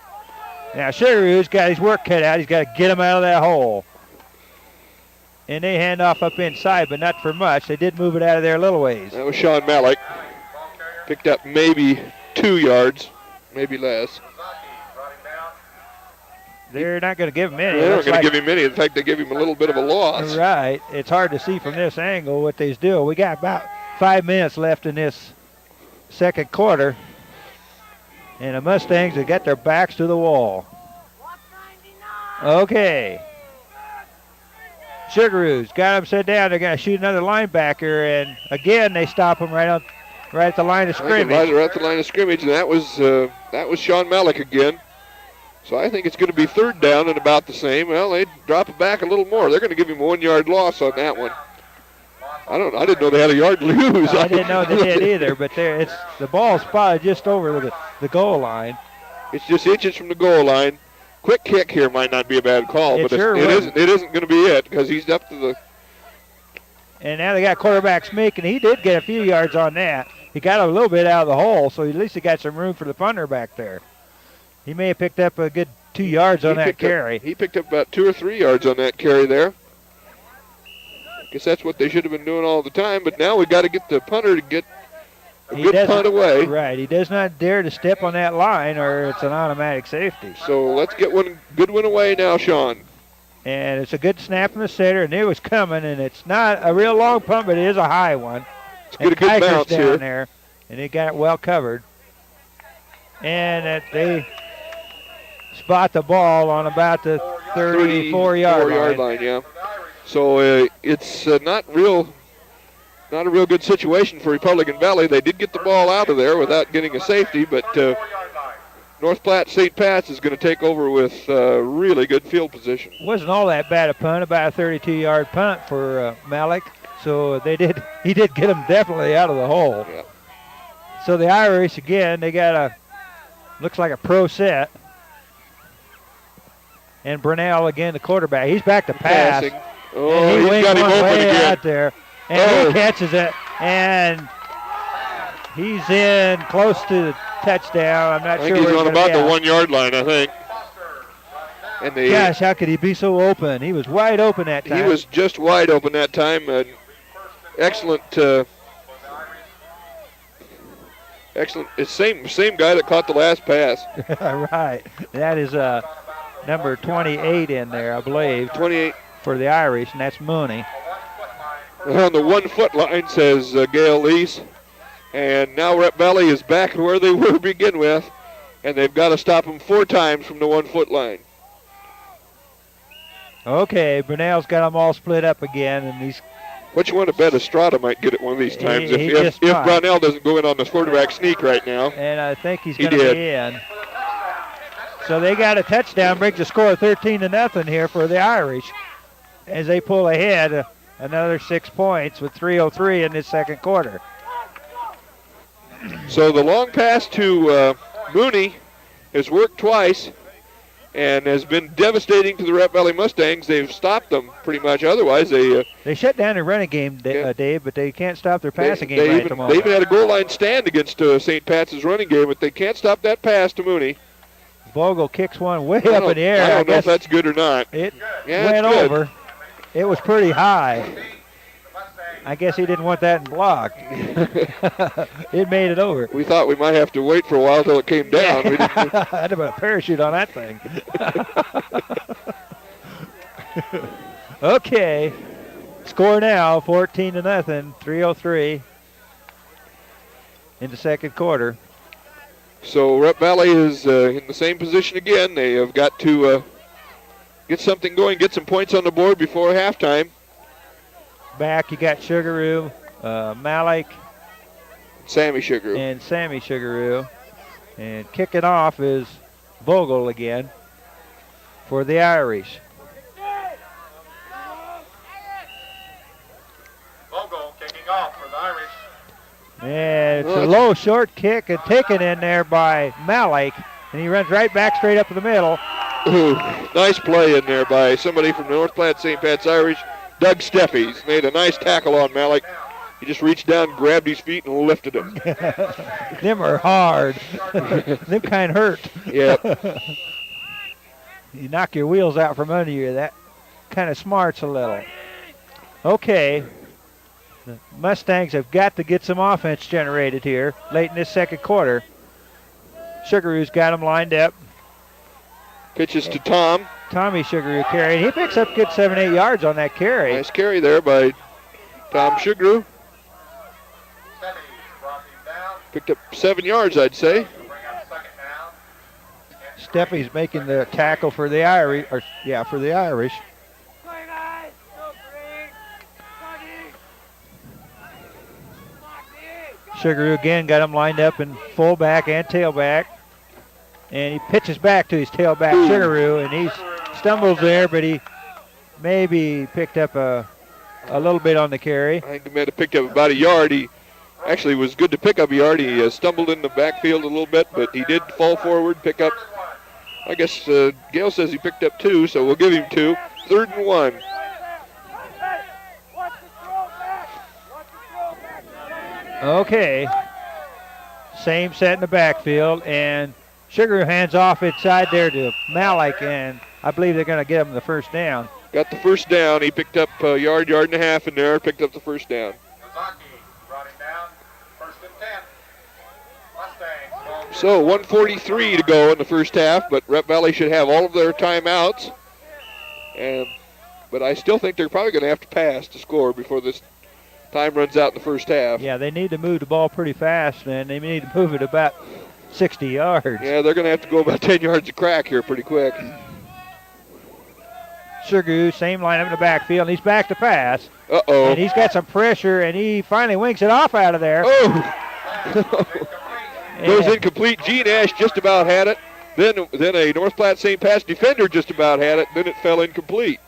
Speaker 1: Now, Sugaroo's got his work cut out. He's got to get him out of that hole. And they hand off up inside, but not for much. They did move it out of there a little ways.
Speaker 3: That was Sean Malleck. Picked up maybe 2 yards, maybe less.
Speaker 1: They're not going to give him any.
Speaker 3: They're not going to give him any. In fact, they give him a little bit of a loss.
Speaker 1: Right. It's hard to see from this angle what they's doing. We got about 5 minutes left in this second quarter. And the Mustangs have got their backs to the wall. Okay. Sugaroos got him set down. They're going to shoot another linebacker, and again they stop him right at the line of scrimmage.
Speaker 3: Right at the line of scrimmage, and that was Sean Malleck again. So I think it's going to be 3rd down and about the same. Well, they drop it back a little more. They're going to give him a 1-yard loss on that one. I didn't know they had a yard to lose.
Speaker 1: I didn't know they did either, but the ball spotted just over the goal line.
Speaker 3: It's just inches from the goal line. quick kick here might not be a bad call, but
Speaker 1: sure
Speaker 3: it isn't going to be it because he's up to the.
Speaker 1: And now they got quarterback Smeek, and he did get a few yards on that. He got a little bit out of the hole, so at least he got some room for the punter back there. He may have picked up a good 2 yards on that carry.
Speaker 3: He picked up about 2 or 3 yards on that carry there. I guess that's what they should have been doing all the time, but now we got to get the punter to get a good punt away.
Speaker 1: Right, he does not dare to step on that line or it's an automatic safety.
Speaker 3: So let's get one good one away now, Sean.
Speaker 1: And it's a good snap in the center, and it was coming, and it's not a real long punt, but it is a high one.
Speaker 3: Let's get a good bounce
Speaker 1: down
Speaker 3: here.
Speaker 1: There, and they got it well covered. And they spot the ball on about the 34-yard line.
Speaker 3: Yeah. So it's not a real good situation for Republican Valley. They did get the ball out of there without getting a safety, but North Platte St. Pat's is going to take over with really good field position.
Speaker 1: Wasn't all that bad a punt, about a 32-yard punt for Malleck. So he did get him definitely out of the hole.
Speaker 3: Yeah.
Speaker 1: So the Irish again, they got looks like a pro set. And Brunel again, the quarterback. He's back to pass.
Speaker 3: Passing. Oh,
Speaker 1: he's
Speaker 3: got him open again.
Speaker 1: Out there. And he catches it. And he's in close to the touchdown. I'm not sure
Speaker 3: I think he's on about the 1 yard line, I think. And
Speaker 1: gosh, how could he be so open? He was wide open that time.
Speaker 3: He was just wide open that time. Excellent. Excellent. It's same guy that caught the last pass.
Speaker 1: Right. That is number 28 in there, I believe.
Speaker 3: 28
Speaker 1: for the Irish, and that's Mooney.
Speaker 3: On the 1 foot line, says Gail Lease. And now Rep Valley is back where they were to begin with, and they've got to stop them 4 times from the 1 foot line.
Speaker 1: Okay, Brunel's got them all split up again, and he's.
Speaker 3: What you want to bet Estrada might get it one of these times if Brownell doesn't go in on this quarterback sneak right now.
Speaker 1: And I think he's going to be in. So they got a touchdown, brings the score 13-0 here for the Irish as they pull ahead another 6 points with 3:03 in this second quarter.
Speaker 3: So the long pass to Mooney has worked twice and has been devastating to the Rep Valley Mustangs. They've stopped them pretty much. Otherwise, they
Speaker 1: shut down their running game, Dave, but they can't stop their passing game right at the moment.
Speaker 3: They even had a goal line stand against St. Pat's running game, but they can't stop that pass to Mooney.
Speaker 1: Vogel kicks one way up in the air.
Speaker 3: I don't know if that's good or not.
Speaker 1: It went over. It was pretty high. I guess he didn't want that in block. It made it over.
Speaker 3: We thought we might have to wait for a while till it came down.
Speaker 1: I'd have put a parachute on that thing. Okay. Score now, 14-0, 3:03 in the second quarter.
Speaker 3: So Rep Valley is in the same position again. They have got to get something going, get some points on the board before halftime.
Speaker 1: Back you got Sugaroo, Malleck,
Speaker 3: Sammy Sugaroo.
Speaker 1: And Sammy Sugaroo. And kicking off is Vogel again for the Irish.
Speaker 2: Vogel kicking off for the Irish.
Speaker 1: And it's a low short kick and taken in there by Malleck. And he runs right back straight up the middle.
Speaker 3: Ooh, nice play in there by somebody from the North Platte St. Pat's Irish. Doug Steffies made a nice tackle on Malleck. He just reached down, grabbed his feet, and lifted him.
Speaker 1: Them are hard. Them kind of hurt.
Speaker 3: Yeah.
Speaker 1: You knock your wheels out from under you. That kind of smarts a little. Okay. The Mustangs have got to get some offense generated here late in this second quarter. Sugaroo's got them lined up.
Speaker 3: Pitches to Tom.
Speaker 1: Tommy Sugaroo carrying. He picks up good 7-8 yards on that carry.
Speaker 3: Nice carry there by Tom Sugaroo. Picked up 7 yards, I'd say.
Speaker 1: Steffi's making the tackle for the Irish. For the Irish. Sugaroo again got him lined up in fullback and tailback. And he pitches back to his tailback, Sugaroo, and he stumbles there, but he maybe picked up a little bit on the carry.
Speaker 3: I think he might have picked up about a yard. He actually was good to pick up a yard. He stumbled in the backfield a little bit, but he did fall forward, pick up I guess Gale says he picked up 2, so we'll give him 2. 3rd and 1.
Speaker 1: Okay. Same set in the backfield, and Sugar hands off inside there to Malleck, and I believe they're going to get him the first down.
Speaker 3: Got the first down. He picked up a yard and a half in there, picked up the first down.
Speaker 2: Brought him down. 1st and 10. Mustangs.
Speaker 3: So 1:43 to go in the first half, but Rep Valley should have all of their timeouts. But I still think they're probably going to have to pass to score before this time runs out in the first half.
Speaker 1: Yeah, they need to move the ball pretty fast, and they need to move it about 60 yards.
Speaker 3: Yeah, they're going to have to go about 10 yards a crack here pretty quick.
Speaker 1: Sugar, same lineup in the backfield, and he's back to pass.
Speaker 3: Uh-oh.
Speaker 1: And he's got some pressure, and he finally winks it off out of there.
Speaker 3: Oh! Goes incomplete. Gene Ash just about had it. Then a North Platte St. Pat's defender just about had it. Then it fell incomplete.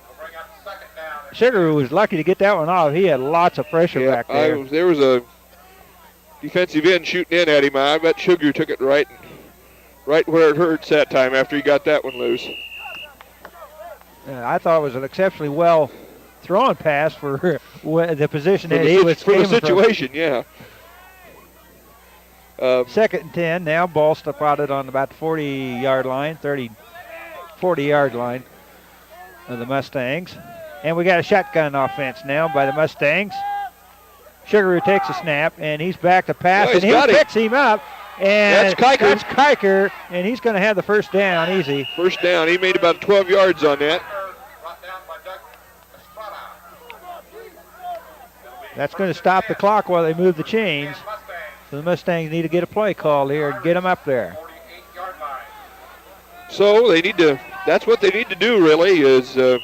Speaker 1: Sugar was lucky to get that one off. He had lots of pressure back there.
Speaker 3: There was a defensive end shooting in at him. I bet Sugar took it right where it hurts that time after he got that one loose.
Speaker 1: I thought it was an exceptionally well thrown pass for the position that he was
Speaker 3: for the situation, yeah.
Speaker 1: 2nd and 10 now. Ball spotted on about the 40-yard line, 40-yard line of the Mustangs. And we got a shotgun offense now by the Mustangs. Sugaroo takes a snap, and he's back to pass, and he picks him up. And
Speaker 3: that's
Speaker 1: Kiker, and he's going to have the first down easy.
Speaker 3: First down. He made about 12 yards on that.
Speaker 1: That's going to stop the clock while they move the chains. So the Mustangs need to get a play call here and get them up there.
Speaker 3: So that's what they need to do really is 10,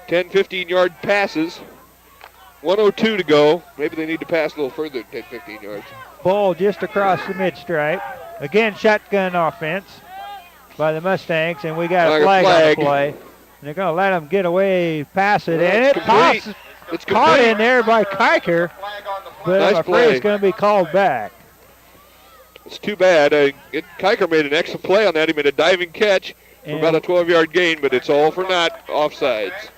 Speaker 3: 15-yard passes. 1:02 to go. Maybe they need to pass a little further than 10, 15 yards.
Speaker 1: Ball just across the mid-stripe. Again, shotgun offense by the Mustangs, and we got a flag on the play. And they're going to let them get away, pass it, and it's caught in there by Kiker, but I'm afraid it's going to be called back.
Speaker 3: It's too bad. Kiker made an excellent play on that. He made a diving catch for about a 12-yard gain, but it's all for naught, offsides.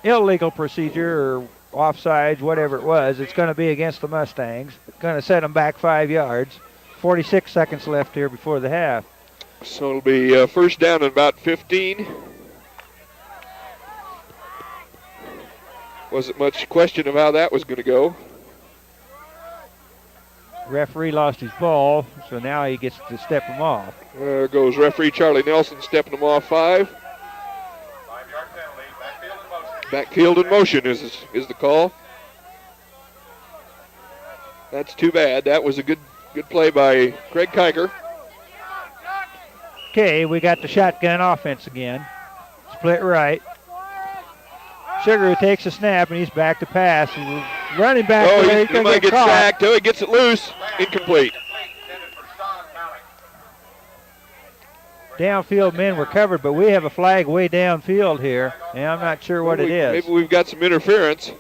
Speaker 1: Illegal procedure or offsides, whatever it was. It's going to be against the Mustangs. Going to set them back 5 yards. 46 seconds left here before the half.
Speaker 3: So it'll be first down at about 15. Wasn't much question of how that was going to go.
Speaker 1: Referee lost his ball, so now he gets to step him off.
Speaker 3: There goes referee Charlie Nelson stepping him off 5.
Speaker 2: 5-yard penalty, backfield in motion.
Speaker 3: Backfield in motion is the call. That's too bad. That was a good play by Craig Kiker.
Speaker 1: Okay, we got the shotgun offense again. Split right. Sugar takes a snap, and he's back to pass. He's running back.
Speaker 3: He might get sacked. Oh, he gets it loose. Incomplete.
Speaker 1: Downfield men were covered, but we have a flag way downfield here, and I'm not sure what it is.
Speaker 3: Maybe we've got some interference.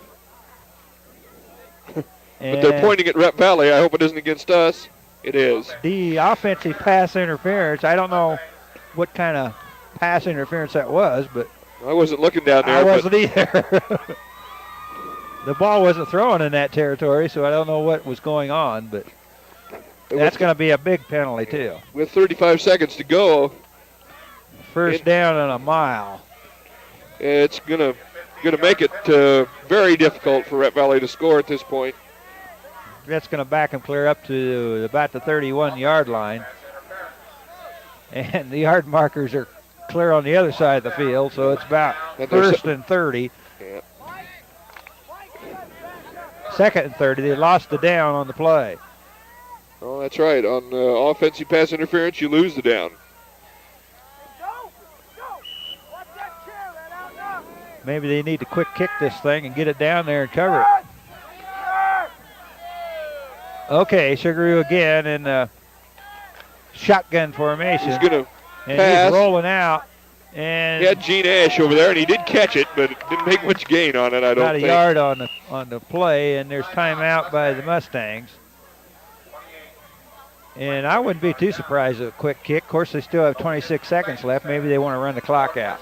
Speaker 3: But they're pointing at Rep Valley. I hope it isn't against us. It is.
Speaker 1: The offensive pass interference, I don't know what kind of pass interference that was, but
Speaker 3: I wasn't looking down there.
Speaker 1: I wasn't either. The ball wasn't thrown in that territory, so I don't know what was going on, but that's going to be a big penalty, too.
Speaker 3: With 35 seconds to go.
Speaker 1: First down and a mile.
Speaker 3: It's going to make it very difficult for Rep Valley to score at this point.
Speaker 1: That's going to back them clear up to about the 31-yard line. And the yard markers are clear on the other side of the field, so it's about first and 30.
Speaker 3: Yeah.
Speaker 1: Second and 30. They lost the down on the play.
Speaker 3: Oh, that's right. On offensive pass interference, you lose the down.
Speaker 1: Maybe they need to quick kick this thing and get it down there and cover it. Okay, Sugaroo again in shotgun formation.
Speaker 3: He's going to
Speaker 1: and
Speaker 3: pass.
Speaker 1: He's rolling out. And
Speaker 3: he had Gene Ash over there, and he did catch it, but it didn't make much gain on it, I don't think.
Speaker 1: About a yard on the play, and there's timeout by the Mustangs. And I wouldn't be too surprised at a quick kick. Of course, they still have 26 seconds left. Maybe they want to run the clock out.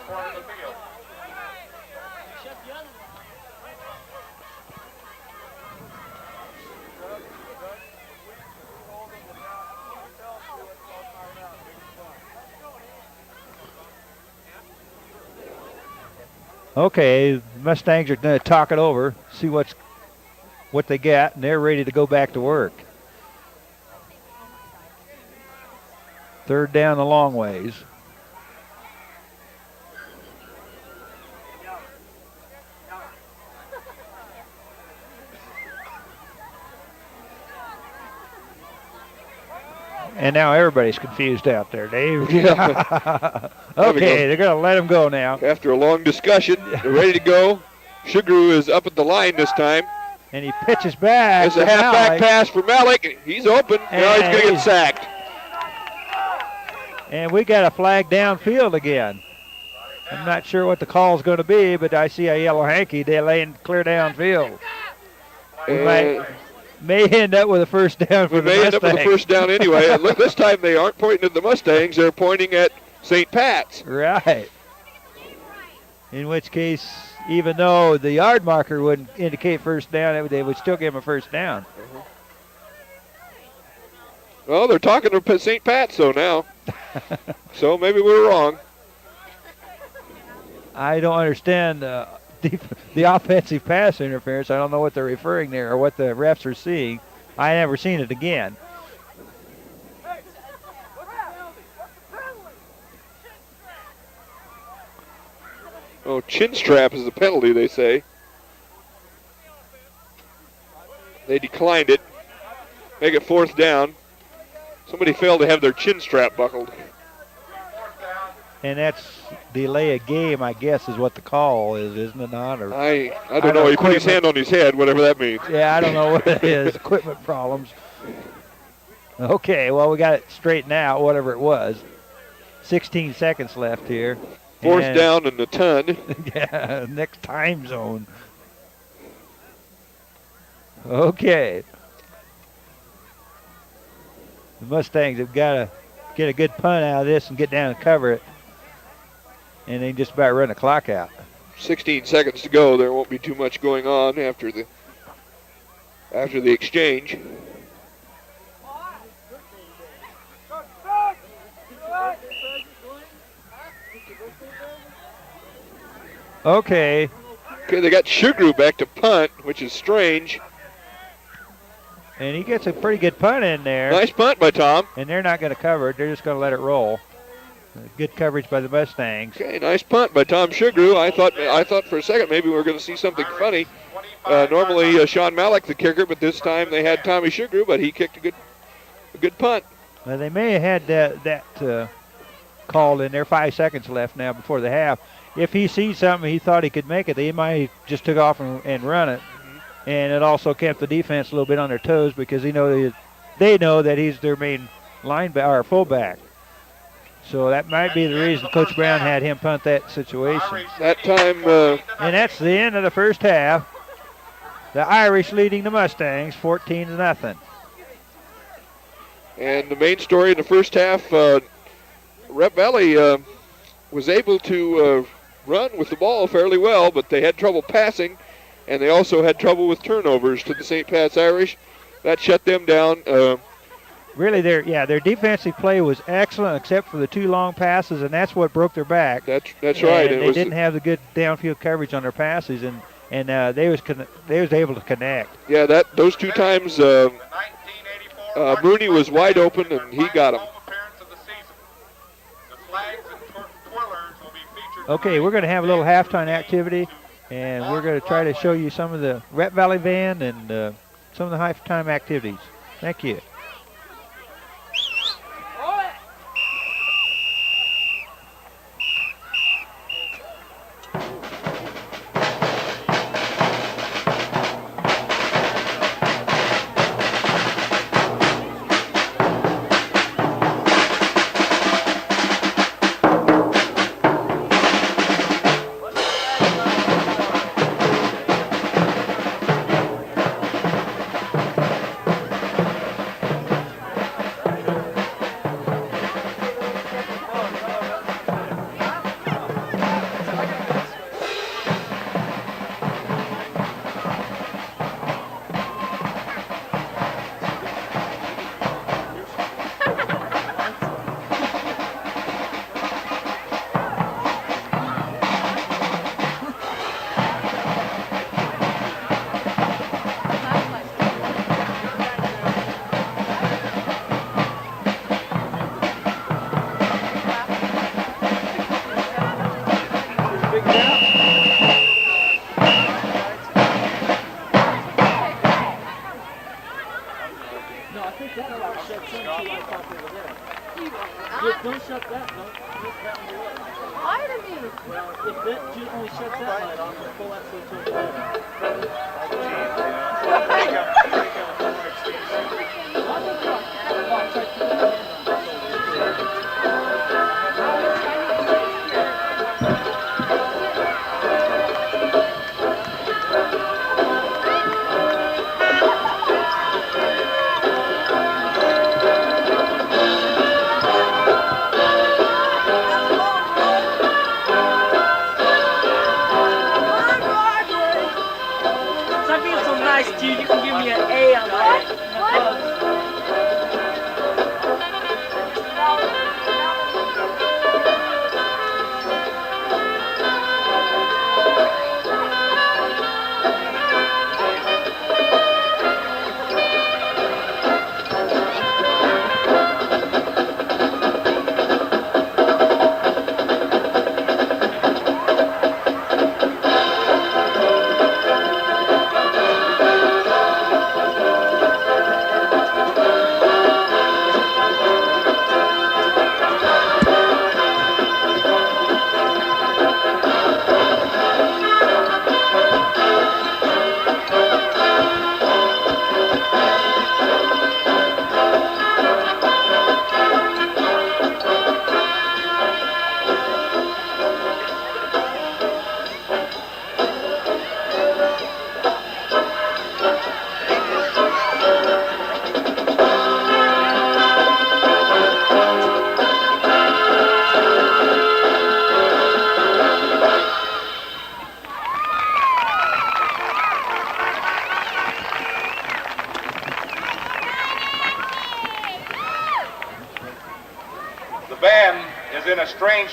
Speaker 1: Okay, Mustangs are going to talk it over, see what they got, and they're ready to go back to work. Third down the long ways. And now everybody's confused out there, Dave.
Speaker 3: Yeah.
Speaker 1: Okay, they're going to let him go now.
Speaker 3: After a long discussion, they're ready to go. Sugaru is up at the line this time.
Speaker 1: And he pitches back.
Speaker 3: It's a halfback pass for Malleck. He's open. Now he's going to get sacked.
Speaker 1: And we got a flag downfield again. I'm not sure what the call is going to be, but I see a yellow hanky. They're laying clear downfield. We may end up with a first down for the Mustangs.
Speaker 3: We may end up with a first down anyway. And look, this time they aren't pointing at the Mustangs. They're pointing at St. Pat's.
Speaker 1: Right. In which case, even though the yard marker wouldn't indicate first down, they would still give him a first down.
Speaker 3: Well, they're talking to St. Pat's, though, now. So maybe we were wrong.
Speaker 1: I don't understand the offensive pass interference. I don't know what they're referring there or what the refs are seeing. I never seen it again.
Speaker 3: Oh, chin strap is the penalty, they say. They declined it. Make it fourth down. Somebody failed to have their chin strap buckled.
Speaker 1: And that's delay a game, I guess, is what the call is, isn't it not? Or
Speaker 3: I don't know. He put his hand on his head, whatever that means.
Speaker 1: Yeah, I don't know what it is. Equipment problems. Okay, well, we got it straightened out, whatever it was. 16 seconds left here.
Speaker 3: Fourth down and a ton.
Speaker 1: Yeah, next time zone. Okay. The Mustangs have got to get a good punt out of this and get down and cover it. And they just about run the clock out.
Speaker 3: 16 seconds to go. There won't be too much going on after the exchange.
Speaker 1: Okay.
Speaker 3: Okay, they got Sugaru back to punt, which is strange.
Speaker 1: And he gets a pretty good punt in there.
Speaker 3: Nice punt by Tom.
Speaker 1: And they're not going to cover it. They're just going to let it roll. Good coverage by the Mustangs.
Speaker 3: Okay, nice punt by Tom Sugaru. I thought for a second maybe we were going to see something funny. Normally Sean Malleck the kicker, but this time they had Tommy Sugaru, but he kicked a good punt.
Speaker 1: Well, they may have had that called in there. 5 seconds left now before the half. If he sees something he thought he could make it, they might just took off and run it. And it also kept the defense a little bit on their toes because they know that he's their main linebacker or fullback. So that might be the reason Coach Brown had him punt that situation.
Speaker 3: That time.
Speaker 1: And that's the end of the first half. The Irish leading the Mustangs 14-0.
Speaker 3: And the main story in the first half, Rep Valley was able to run with the ball fairly well, but they had trouble passing, and they also had trouble with turnovers to the St. Pat's Irish. That shut them down.
Speaker 1: Really, their defensive play was excellent except for the 2 long passes, and that's what broke their back.
Speaker 3: That's right.
Speaker 1: And they didn't have the good downfield coverage on their passes, and they was able to connect.
Speaker 3: Yeah, those 2 times Mooney was wide open, and he got him.
Speaker 1: Okay, we're going to have a little halftime activity, and we're going to try to show you some of the Rep Valley Band and some of the halftime activities. Thank you.
Speaker 4: Well, if it only shuts that light off, we'll pull that switch over.
Speaker 5: You can give me an A on that.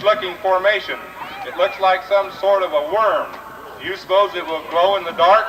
Speaker 2: Looking formation. It looks like some sort of a worm. Do you suppose it will glow in the dark?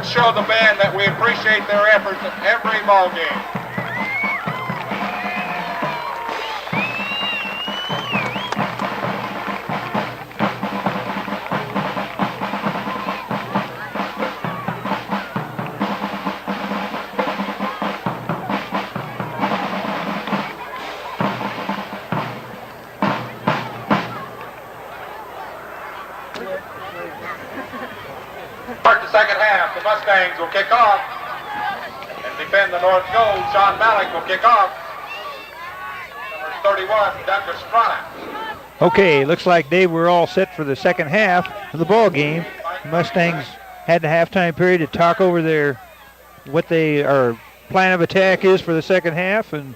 Speaker 2: Let's show the band that we appreciate their efforts at every ball game. Start the second half. The Mustangs will kick off. And defend the north goal. Sean Malleck will kick off. Number 31, Douglas Strana.
Speaker 1: Okay, looks like they were all set for the second half of the ball game. The Mustangs had the halftime period to talk over what their plan of attack is for the second half, and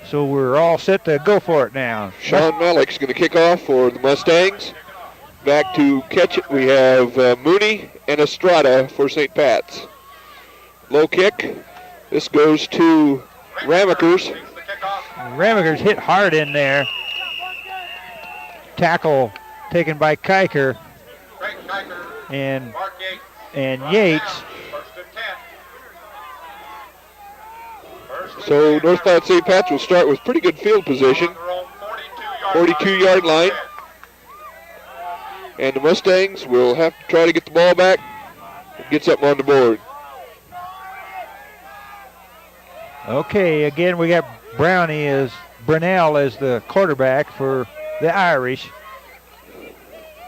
Speaker 1: so we're all set to go for it now.
Speaker 3: Sean Malleck's going to kick off for the Mustangs. Back to catch it, we have Mooney and Estrada for St. Pat's. Low kick. This goes to Ramekers.
Speaker 1: Ramekers hit hard in there. Tackle taken by Kiker and Yates.
Speaker 3: So North Platte St. Pat's will start with pretty good field position. 42-yard line. And the Mustangs will have to try to get the ball back and get something on the board.
Speaker 1: Okay, again we got Brunell as the quarterback for the Irish.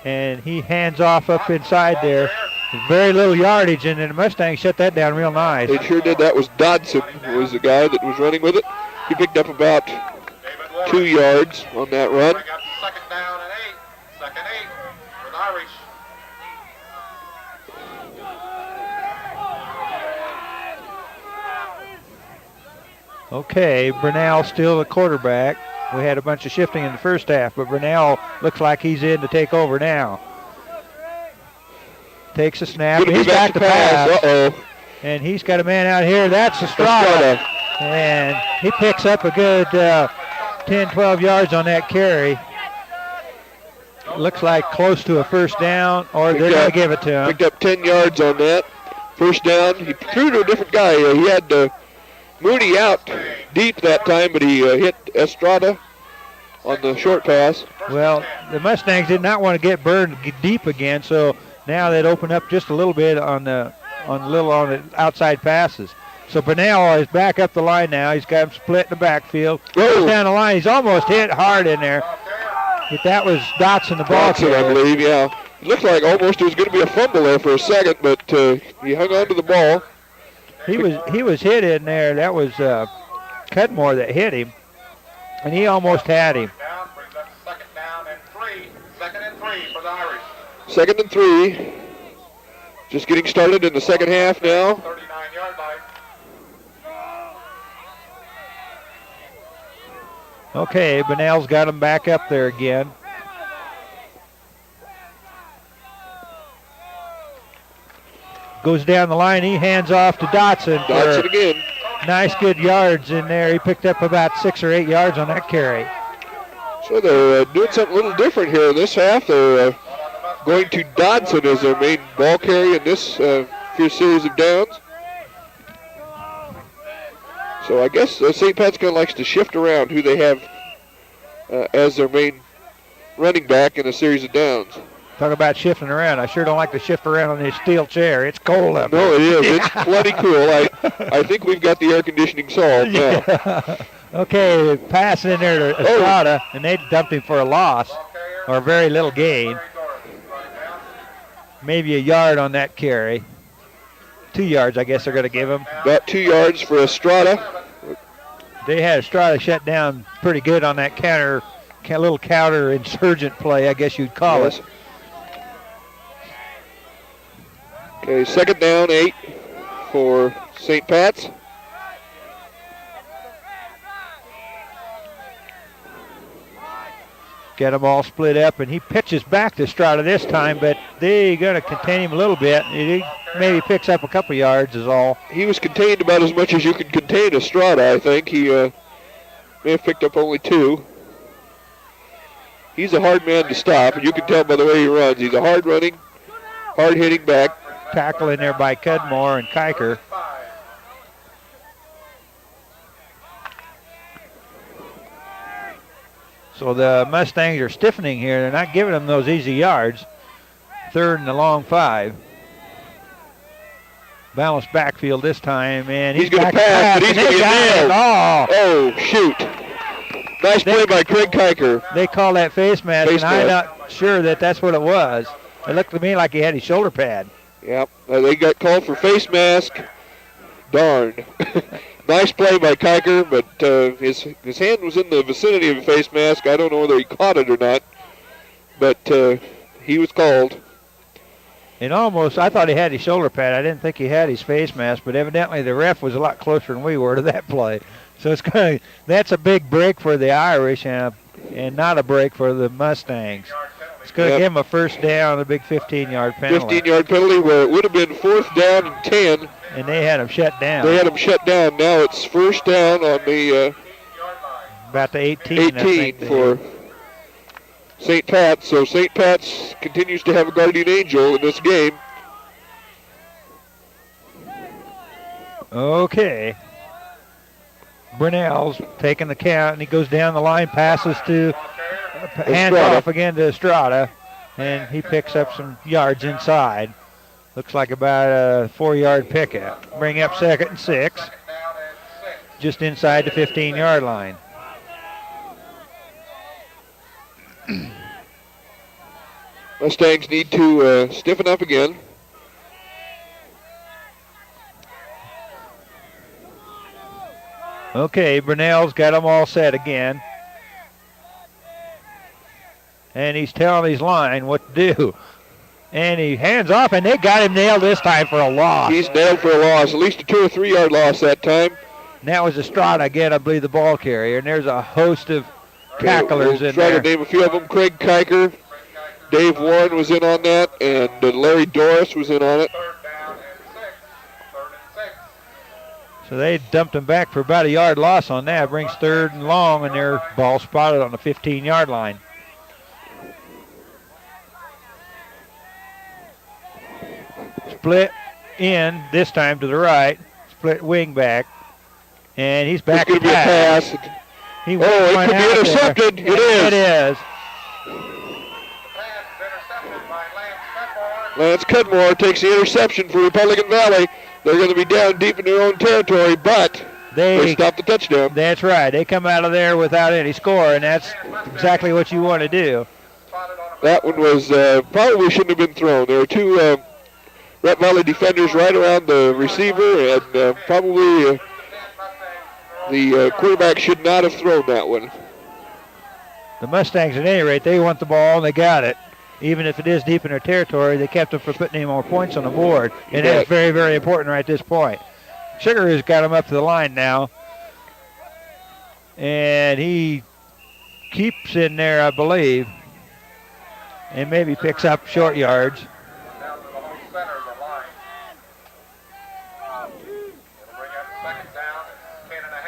Speaker 1: And he hands off up inside there. Very little yardage, and then the Mustangs shut that down real nice.
Speaker 3: They sure did. That was Dodson, who was the guy that was running with it. He picked up about 2 yards on that run.
Speaker 2: Second down and 8. Second 8 for the Irish.
Speaker 1: Okay, Brunell still the quarterback. We had a bunch of shifting in the first half, but Brunell looks like he's in to take over now. Takes a snap. He's back to pass.
Speaker 3: Uh-oh.
Speaker 1: And he's got a man out here. That's Estrada. And he picks up a good 10, 12 yards on that carry. Looks like close to a first down, or they're going to give it to him.
Speaker 3: Picked up 10 yards on that. First down. He threw to a different guy. He had Mooney out deep that time, but he hit Estrada on the short pass.
Speaker 1: Well, the Mustangs did not want to get burned deep again, so now they'd open up just a little bit on the outside passes. So Brunell is back up the line now. He's got him split in the backfield. Goes down the line. He's almost hit hard in there. But that was Dotson, the ball
Speaker 3: carrier. I believe, yeah. It looked like almost there was going to be a fumble there for a second, but he hung on to the ball.
Speaker 1: He was hit in there. That was Cudmore that hit him, and he almost had him.
Speaker 2: Second down and 3. Second and 3 for the Irish.
Speaker 3: Second and 3. Just getting started in the second half now.
Speaker 2: 39-yard line.
Speaker 1: Okay, Brunell's got him back up there again. Goes down the line. He hands off to Dotson.
Speaker 3: Dotson again.
Speaker 1: Nice good yards in there. He picked up about 6 or 8 yards on that carry.
Speaker 3: So they're doing something a little different here in this half. They're going to Dodson as their main ball carrier in this few series of downs. So I guess St. Pat's kind of likes to shift around who they have as their main running back in a series of downs.
Speaker 1: Talk about shifting around. I sure don't like to shift around on this steel chair. It's cold up
Speaker 3: there. No, it is.
Speaker 1: Yeah.
Speaker 3: It's plenty cool. I think we've got the air conditioning solved now.
Speaker 1: Yeah. Okay, pass in there to Estrada, and they dumped him for a loss or a very little gain. Maybe a yard on that carry. 2 yards, I guess they're going to give him.
Speaker 3: About 2 yards for Estrada.
Speaker 1: They had Estrada shut down pretty good on that little counter insurgent play, I guess you'd call it.
Speaker 3: Okay, second down, 8 for St. Pat's.
Speaker 1: Get them all split up, and he pitches back to Estrada this time, but they're going to contain him a little bit. He maybe picks up a couple yards is all.
Speaker 3: He was contained about as much as you could contain Estrada, I think. He may have picked up only 2. He's a hard man to stop, and you can tell by the way he runs. He's a hard-running, hard-hitting back.
Speaker 1: tackle in there by Cudmore and Kiker. So the Mustangs are stiffening here. They're not giving them those easy yards. 3rd and a long 5. Balanced backfield this time, and
Speaker 3: he's going to pass, but he's going to get nailed.
Speaker 1: Oh,
Speaker 3: shoot. Nice play by Craig Kiker.
Speaker 1: They call that face mask, and I'm not sure that that's what it was. It looked to me like he had his shoulder pad.
Speaker 3: Yep, they got called for face mask. Darn. Nice play by Kiker, but his hand was in the vicinity of a face mask. I don't know whether he caught it or not, but he was called.
Speaker 1: And almost, I thought he had his shoulder pad. I didn't think he had his face mask, but evidently the ref was a lot closer than we were to that play. So that's a big break for the Irish and not a break for the Mustangs. It's going to give them a first down, a big 15-yard penalty.
Speaker 3: 15-yard penalty where it would have been 4th down and 10.
Speaker 1: And they had him shut down.
Speaker 3: They had him shut down. Now it's first down on the
Speaker 1: about the 18
Speaker 3: for St. Pat's. So St. Pat's continues to have a guardian angel in this game.
Speaker 1: Okay. Brunel's taking the count, and he goes down the line, passes to handoff again to Estrada, and he picks up some yards inside. Looks like about a 4-yard pickup. Bring up 2nd and 6, just inside the 15-yard line.
Speaker 3: Mustangs need to stiffen up again.
Speaker 1: Okay, Brunel's got them all set again. And he's telling his line what to do. And he hands off, and they got him nailed this time for a loss.
Speaker 3: He's nailed for a loss, at least a 2 or 3 yard loss that time.
Speaker 1: And that was Estrada again, I believe, the ball carrier. And there's a host of tacklers in
Speaker 3: try
Speaker 1: there.
Speaker 3: To name a few of them. Craig Kiker, Dave Warren was in on that, and Larry Doris was in on it.
Speaker 1: So they dumped him back for about a yard loss on that. Brings 3rd and long, and their ball spotted on the 15-yard line. Split in, this time to the right. Split wing back. And he's back
Speaker 3: to pass.
Speaker 1: He
Speaker 3: it could be intercepted.
Speaker 1: There. It is.
Speaker 3: Lance Cudmore takes the interception for Republican Valley. They're going to be down deep in their own territory, but they stopped the touchdown.
Speaker 1: That's right. They come out of there without any score, and that's exactly what you want to do.
Speaker 3: That one was probably shouldn't have been thrown. There were 2 Red Valley defenders right around the receiver, and probably the quarterback should not have thrown that one.
Speaker 1: The Mustangs, at any rate, they want the ball, and they got it. Even if it is deep in their territory, they kept them from putting any more points on the board. And that's very, very important right at this point. Sugar has got him up to the line now. And he keeps in there, I believe, and maybe picks up short yards.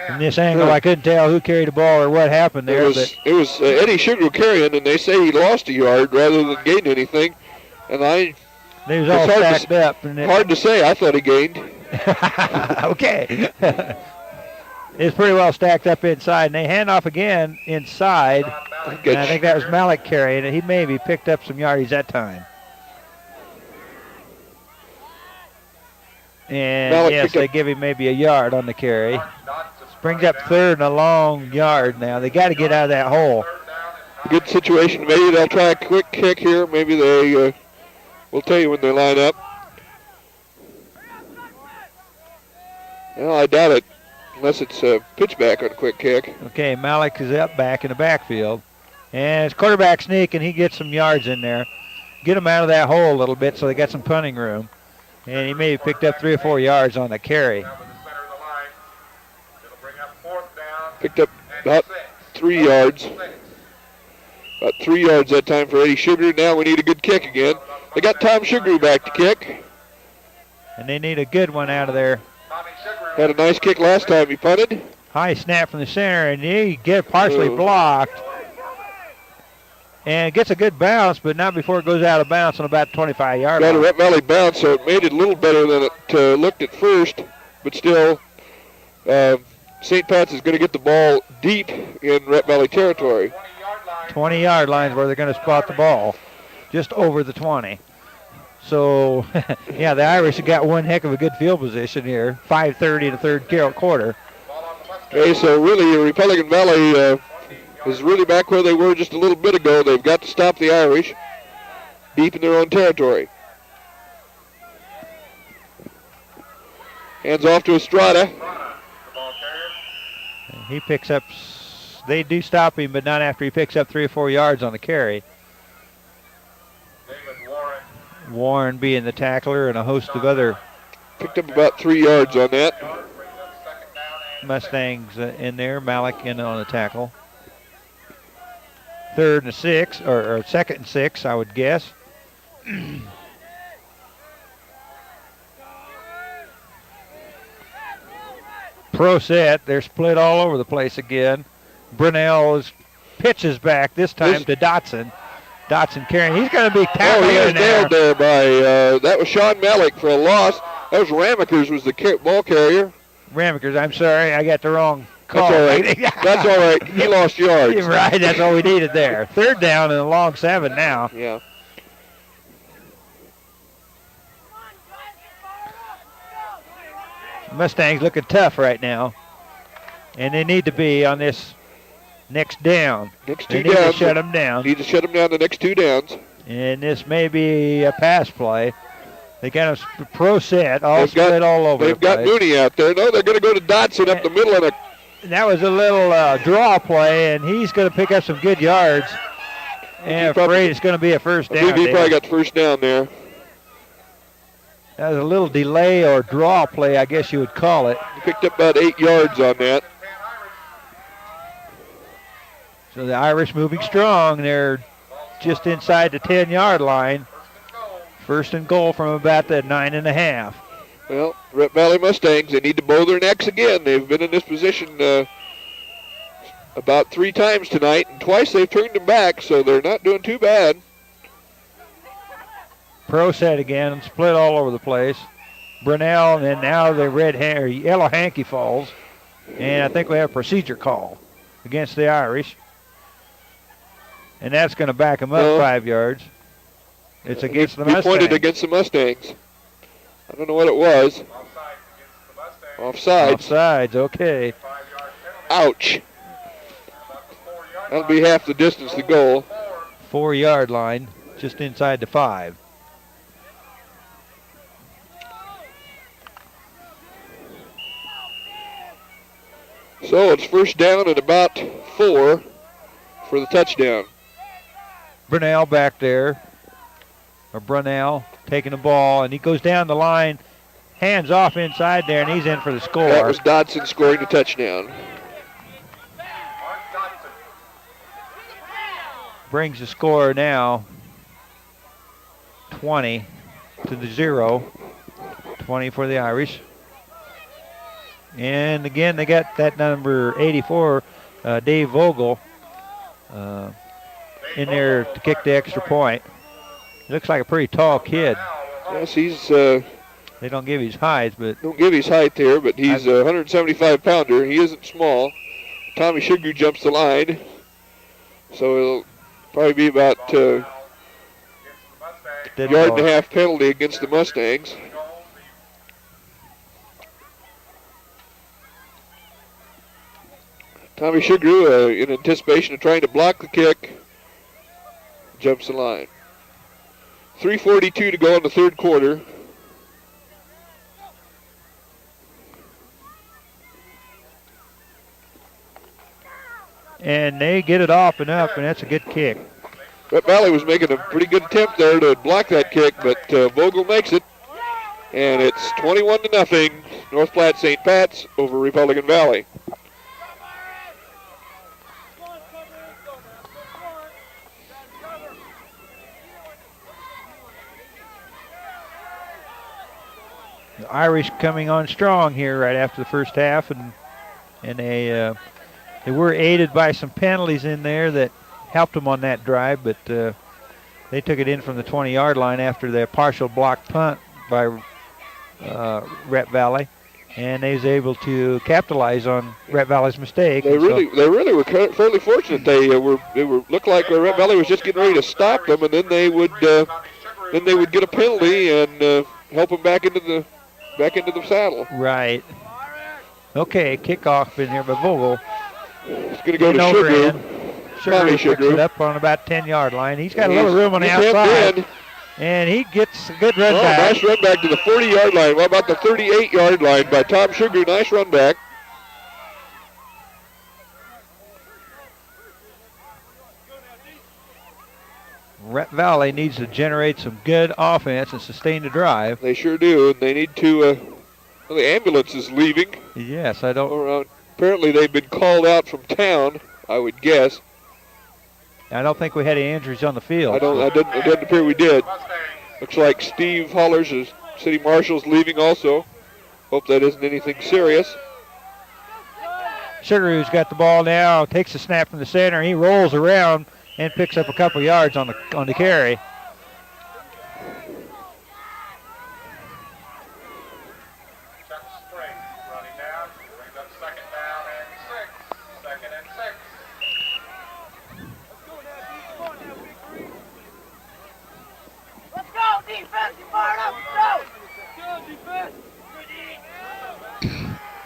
Speaker 1: From this angle, I couldn't tell who carried the ball or what happened there.
Speaker 3: It was Eddie Sugar carrying, and they say he lost a yard rather than gained anything. And
Speaker 1: they was all stacked up. And
Speaker 3: hard to say. I thought he gained.
Speaker 1: Okay. It's pretty well stacked up inside, and they hand off again inside. And I think that was Malleck carrying it. He maybe picked up some yardage that time. And
Speaker 3: Malleck
Speaker 1: yes, they give him maybe a yard on the carry. Brings up 3rd and a long yard now. They got to get out of that hole.
Speaker 3: Good situation. Maybe they'll try a quick kick here. Maybe they will tell you when they line up. Well, I doubt it, unless it's a pitch back on a quick kick.
Speaker 1: Okay, Malleck is up back in the backfield. And it's quarterback sneak, and he gets some yards in there. Get him out of that hole a little bit so they got some punting room. And he maybe picked up 3 or 4 yards on the carry.
Speaker 3: Picked up about 3 yards. About 3 yards that time for Eddie Sugar. Now we need a good kick again. They got Tom Sugar back to kick.
Speaker 1: And they need a good one out of there.
Speaker 3: Had a nice kick last time he punted.
Speaker 1: High snap from the center, and he get partially blocked. And gets a good bounce, but not before it goes out of bounds on about 25-yard line.
Speaker 3: Got a Rep Valley bounce, so it made it a little better than it looked at first. But still, St. Pat's is going to get the ball deep in Rep Valley territory.
Speaker 1: 20-yard line is where they're going to spot the ball, just over the 20. So, yeah, the Irish have got one heck of a good field position here. 5:30 in the third quarter.
Speaker 3: Okay, so really, Republican Valley is really back where they were just a little bit ago. They've got to stop the Irish deep in their own territory. Hands off to Estrada.
Speaker 1: He picks up, they do stop him, but not after he picks up 3 or 4 yards on the carry. Warren being the tackler and a host of other.
Speaker 3: Picked up about 3 yards on that.
Speaker 1: Mustangs in there. Malleck in on the tackle. 3rd and 6, or 2nd and 6, I would guess. Pro set. They're split all over the place again. Brunell's pitches back this time to Dotson. Dotson carrying. He's going to be tackled.
Speaker 3: He was nailed there by, that was Sean Malleck for a loss. That was Ramekers was the ball carrier.
Speaker 1: Ramekers, I'm sorry. I got the wrong call.
Speaker 3: That's all right. That's all right. He lost yards.
Speaker 1: You're right. That's all we needed there. 3rd down and a long 7 now.
Speaker 3: Yeah.
Speaker 1: Mustangs looking tough right now. And they need to be on this next down.
Speaker 3: Next 2
Speaker 1: they need
Speaker 3: downs.
Speaker 1: to shut them down.
Speaker 3: Need to shut them down the next 2 downs.
Speaker 1: And this may be a pass play. They got a pro set, all split all over the place.
Speaker 3: They've got Mooney out there. No, they're going to go to Dotson up the middle.
Speaker 1: That was a little draw play, and he's going to pick up some good yards. And I'm afraid it's going to be a first down.
Speaker 3: He probably got the first down there.
Speaker 1: That was a little delay or draw play, I guess you would call it.
Speaker 3: He picked up about 8 yards on that.
Speaker 1: So the Irish moving strong. They're just inside the 10-yard line. 1st and goal from about the 9.5.
Speaker 3: Well, Rep Valley Mustangs, they need to bow their necks again. They've been in this position about 3 times tonight, and twice they've turned them back, so they're not doing too bad.
Speaker 1: Pro set again, split all over the place. Brunell, and then now the yellow hanky falls. And I think we have a procedure call against the Irish. And that's going to back them up 5 yards. It's against the Mustangs.
Speaker 3: He pointed against the Mustangs. I don't know what it was. Offsides.
Speaker 1: Offsides, okay.
Speaker 3: Ouch. That'll be half the distance to goal.
Speaker 1: 4-yard line, just inside the 5.
Speaker 3: So it's 1st down and about 4 for the touchdown.
Speaker 1: Brunell back there. Or Brunell taking the ball, and he goes down the line, hands off inside there, and he's in for the score.
Speaker 3: That was Dotson scoring the touchdown.
Speaker 1: Brings the score now 20 to the 0. 20 for the Irish. And again, they got that number 84, Dave Vogel, in there to kick the extra point. He looks like a pretty tall kid.
Speaker 3: Yes, he's...
Speaker 1: they don't give his height, but...
Speaker 3: Don't give his height there, but he's a 175-pounder. He isn't small. Tommy Sugar jumps the line. So it'll probably be about yard and a half penalty against the Mustangs. Tommy Sugar, in anticipation of trying to block the kick, jumps the line. 3:42 to go in the 3rd quarter.
Speaker 1: And they get it off and up, and that's a good kick.
Speaker 3: Rep Valley was making a pretty good attempt there to block that kick, but Vogel makes it. And it's 21-0, North Platte St. Pat's over Republican Valley.
Speaker 1: The Irish coming on strong here right after the first half, and they were aided by some penalties in there that helped them on that drive, but they took it in from the 20-yard line after their partial block punt by Rhett Valley, and they was able to capitalize on Rhett Valley's mistake.
Speaker 3: They really were fairly fortunate. They looked like Rhett Valley was just getting ready to stop them, and then they would get a penalty and help them back into the saddle.
Speaker 1: Right. Okay, kickoff in here by Vogel.
Speaker 3: It's going to go to Sugar.
Speaker 1: Sugar picks it up on about 10-yard line. He's got a little room on the outside. And he gets a good run back.
Speaker 3: Nice run back to the 40-yard line. What about the 38-yard line by Tom Sugar? Nice run back.
Speaker 1: Rhett Valley needs to generate some good offense and sustain the drive.
Speaker 3: They sure do, and they need to. Well, the ambulance is leaving.
Speaker 1: Yes, I don't.
Speaker 3: Apparently, they've been called out from town, I would guess.
Speaker 1: I don't think we had any injuries on the field.
Speaker 3: It doesn't appear we did. Looks like Steve Hollers, is city marshal's leaving also. Hope that isn't anything serious.
Speaker 1: Sugaroo's got the ball now, takes the snap from the center. He rolls around and picks up a couple yards on the carry.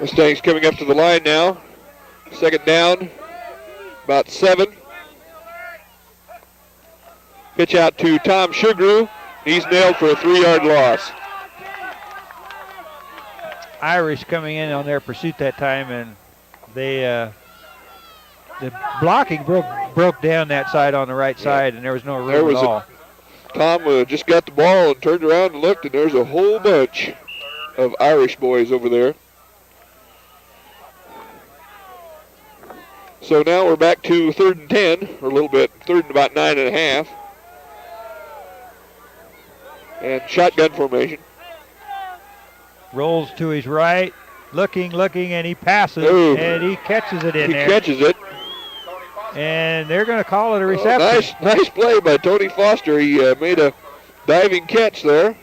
Speaker 3: Mustangs coming up to the line now. Second down, about 7. Pitch out to Tom Sugaroo. He's nailed for a 3-yard loss.
Speaker 1: Irish coming in on their pursuit that time, and they the blocking broke down that side on the right side, and there was no room at all.
Speaker 3: Tom just got the ball and turned around and looked, and there's a whole bunch of Irish boys over there. So now we're back to 3rd and 10, or a little bit, 3rd and about 9.5. And shotgun formation.
Speaker 1: Rolls to his right, looking, and he passes, and he catches it in there.
Speaker 3: He catches it.
Speaker 1: And they're going to call it a reception.
Speaker 3: Nice play by Tony Foster. He made a diving catch there.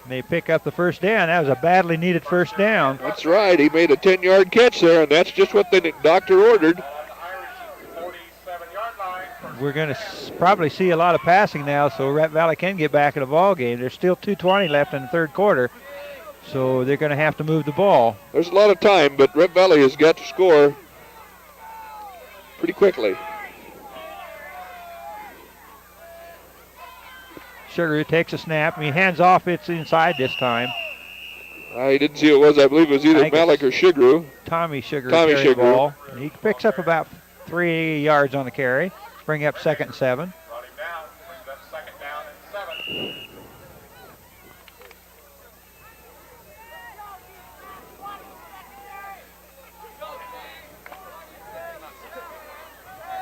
Speaker 1: They pick up the first down. That was a badly needed first down.
Speaker 3: That's right. He made a 10-yard catch there, and that's just what the doctor ordered.
Speaker 1: We're going to probably see a lot of passing now, so Rhett Valley can get back in the ball game. There's still 2:20 left in the third quarter, so they're going to have to move the ball.
Speaker 3: There's a lot of time, but Rhett Valley has got to score pretty quickly.
Speaker 1: Sugar takes a snap. He hands off. It's inside this time.
Speaker 3: I didn't see who it was. I believe it was either Malleck or Sugar.
Speaker 1: Tommy Sugar.
Speaker 3: Tommy Sugar.
Speaker 1: Ball. He picks up about 3 yards on the carry. Bring up 2nd and 7.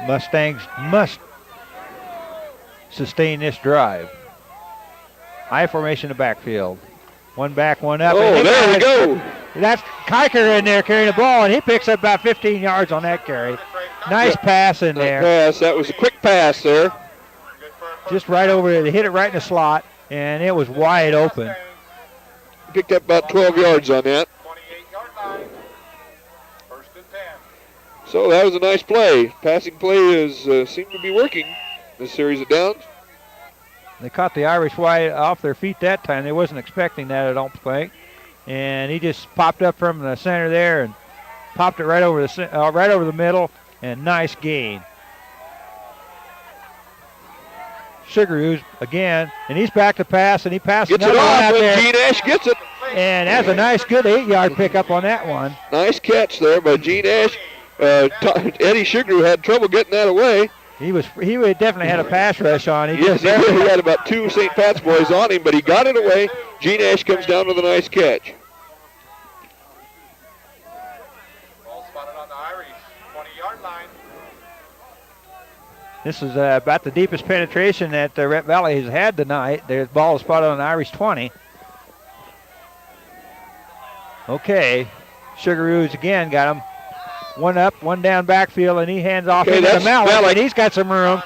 Speaker 1: Mustangs must sustain this drive. I formation the backfield. One back, one up.
Speaker 3: Oh, there we go.
Speaker 1: That's Kiker in there carrying the ball, and he picks up about 15 yards on that carry. Nice pass in there.
Speaker 3: That was a quick pass there.
Speaker 1: Just right over there. They hit it right in the slot, and it was wide open.
Speaker 3: Picked up about 12 yards on that. So that was a nice play. Passing play seemed to be working this series of downs.
Speaker 1: They caught the Irish wide off their feet that time. They wasn't expecting that, I don't think. And he just popped up from the center there and popped it right over the middle, and nice gain. Sugaroo's again, and he's back to pass, and he passes
Speaker 3: gets it off, and Gene Ash gets it.
Speaker 1: And that's a nice, good 8-yard pickup on that one.
Speaker 3: Nice catch there by Gene Ash. Eddie Sugaroo had trouble getting that away.
Speaker 1: He definitely had a pass rush on.
Speaker 3: He had about 2 St. Pat's boys on him, but he got it away. Gene Ash comes down with a nice catch.
Speaker 2: Ball spotted on the Irish 20-yard line.
Speaker 1: This is about the deepest penetration that Rhett Valley has had tonight. There's ball spotted on the Irish 20. Okay, Sugaroo's again got him. One up, one down backfield, and he hands off
Speaker 3: Okay,
Speaker 1: into
Speaker 3: that's
Speaker 1: Malleck,
Speaker 3: Malleck.
Speaker 1: and he's got some room.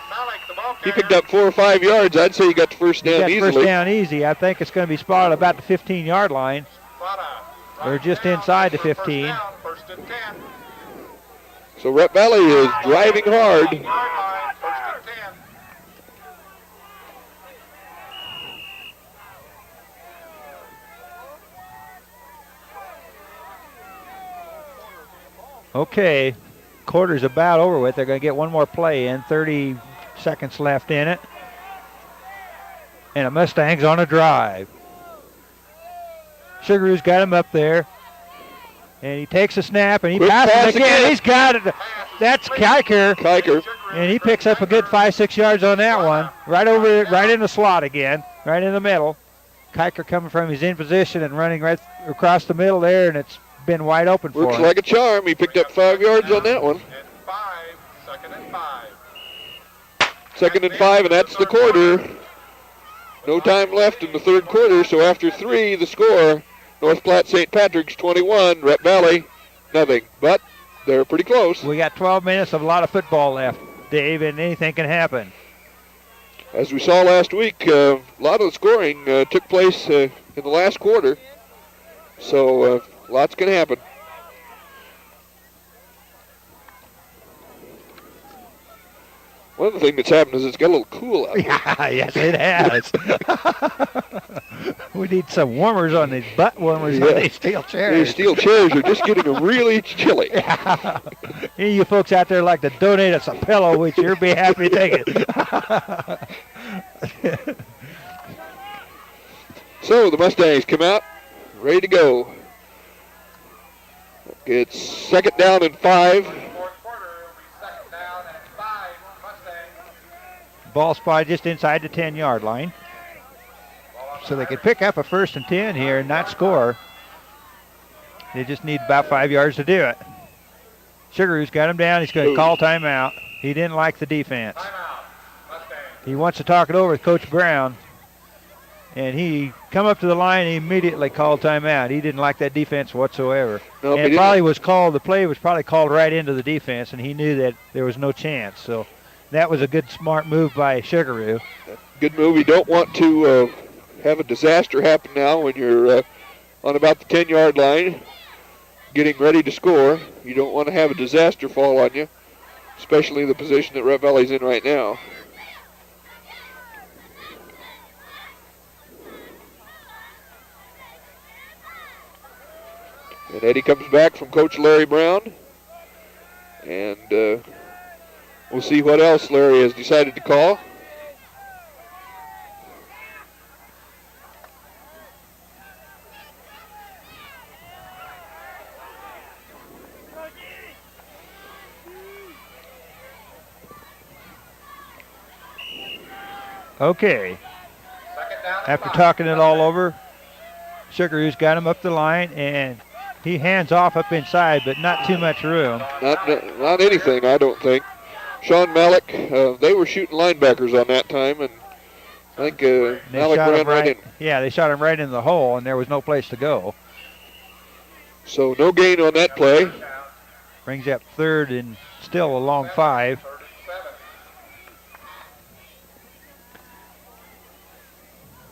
Speaker 3: He picked up 4 or 5 yards. I'd say he got the first
Speaker 1: He
Speaker 3: down
Speaker 1: got
Speaker 3: easily.
Speaker 1: first down easy. I think it's going to be spotted about the 15-yard line. Or just inside the 15.
Speaker 3: So Rep Valley is driving hard.
Speaker 1: Okay, quarter's about over with. They're going to get one more play in. 30 seconds left in it. And the Mustangs on a drive. Sugaroo's got him up there. And he takes a snap and he
Speaker 3: Quick
Speaker 1: passes
Speaker 3: pass
Speaker 1: again.
Speaker 3: again.
Speaker 1: He's got it. That's Kiker. And he picks up a good 5-6 yards on that one. Right in the slot again. Right in the middle. Kiker coming from his in position and running right across the middle there, and it's been wide open for him.
Speaker 3: Works like a charm. He picked up 5 yards on that one. Second and 5, and that's the quarter. No time left in the third quarter, so after 3, the score, North Platte St. Patrick's 21, Rep Valley nothing. But they're pretty close.
Speaker 1: We got 12 minutes of a lot of football left, Dave, and anything can happen.
Speaker 3: As we saw last week, a lot of the scoring took place in the last quarter, so lots can happen. One of the things that's happened is it's got a little cool out there.
Speaker 1: Yeah, yes, it has. We need some warmers on these butt warmers on these steel chairs.
Speaker 3: These steel chairs are just getting really chilly.
Speaker 1: Yeah. Any of you folks out there like to donate us a pillow, we'd sure be happy to take it.
Speaker 3: So the Mustangs come out, ready to go. It's second down and 5.
Speaker 1: Ball spotted just inside the 10-yard line. So they could pick up a 1st and 10 here and not score. They just need about 5 yards to do it. Sugaroo's got him down. He's going to call timeout. He didn't like the defense. He wants to talk it over with Coach Brown. And he come up to the line and immediately called timeout. He didn't like that defense whatsoever.
Speaker 3: No,
Speaker 1: and the play was probably called right into the defense, and he knew that there was no chance. So that was a good, smart move by Sugaroo.
Speaker 3: Good move. You don't want to have a disaster happen now when you're on about the 10-yard line, getting ready to score. You don't want to have a disaster fall on you, especially the position that Rep Valley's in right now. And Eddie comes back from Coach Larry Brown, and we'll see what else Larry has decided to call.
Speaker 1: Okay. After talking it all over, Sugaroo's got him up the line, and he hands off up inside, but not too much room.
Speaker 3: Not anything, I don't think. Sean Malleck, they were shooting linebackers on that time, and I think Malleck ran right in.
Speaker 1: Yeah, they shot him right in the hole, and there was no place to go.
Speaker 3: So no gain on that play.
Speaker 1: Brings up 3rd and still a long 5.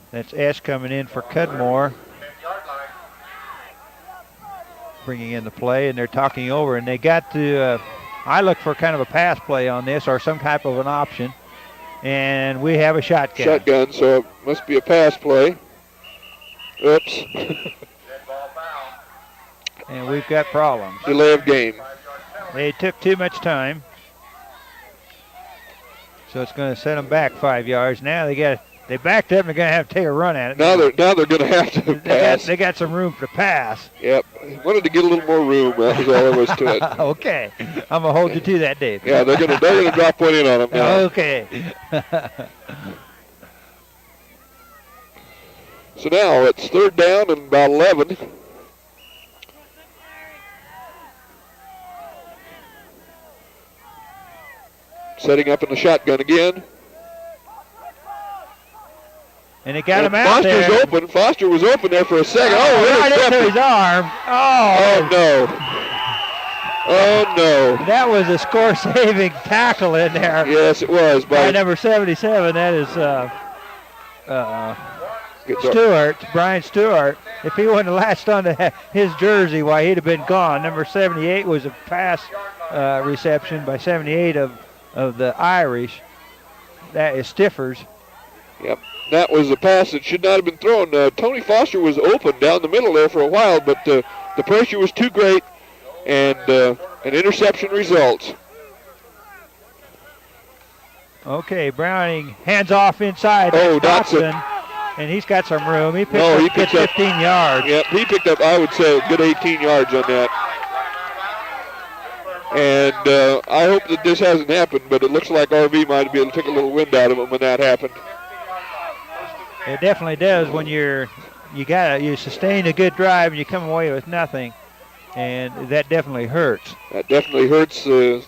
Speaker 1: That's S coming in for Cudmore. Bringing in the play, and they're talking over, and they got to, I look for kind of a pass play on this or some type of an option, and we have a shotgun.
Speaker 3: Shotgun, so it must be a pass play. Oops.
Speaker 1: And we've got problems.
Speaker 3: Delay of game.
Speaker 1: They took too much time, so it's going to set them back 5 yards. Now they backed up and they're going to have to take a run at it.
Speaker 3: Now they're going to have to pass.
Speaker 1: They got some room to pass.
Speaker 3: Yep. Wanted to get a little more room. That was all there was to it.
Speaker 1: Okay. I'm going to hold you to that, Dave.
Speaker 3: Yeah, they're going to drop one in on them now.
Speaker 1: Okay.
Speaker 3: So now it's 3rd down and about 11. Setting up in the shotgun again.
Speaker 1: And they got him out there.
Speaker 3: Foster's open. Foster was open there for a second.
Speaker 1: Right into his arm.
Speaker 3: Oh, no. Oh, no.
Speaker 1: That was a score-saving tackle in there.
Speaker 3: Yes, it was.
Speaker 1: By number 77, that is Stewart, Brian Stewart. If he wouldn't have latched onto his jersey, why, he'd have been gone. Number 78 was a pass reception by 78 of the Irish. That is Stiffers.
Speaker 3: Yep, that was a pass that should not have been thrown. Tony Foster was open down the middle there for a while, but the pressure was too great, and an interception results.
Speaker 1: Okay, Browning hands off inside.
Speaker 3: Oh,
Speaker 1: Dotson, and he's got some room. He picked up 15 yards.
Speaker 3: Yep, he picked up, I would say, a good 18 yards on that. And I hope that this hasn't happened, but it looks like RV might be able to take a little wind out of him when that happened.
Speaker 1: It definitely does when you sustain a good drive and you come away with nothing, and that definitely hurts.
Speaker 3: That definitely hurts the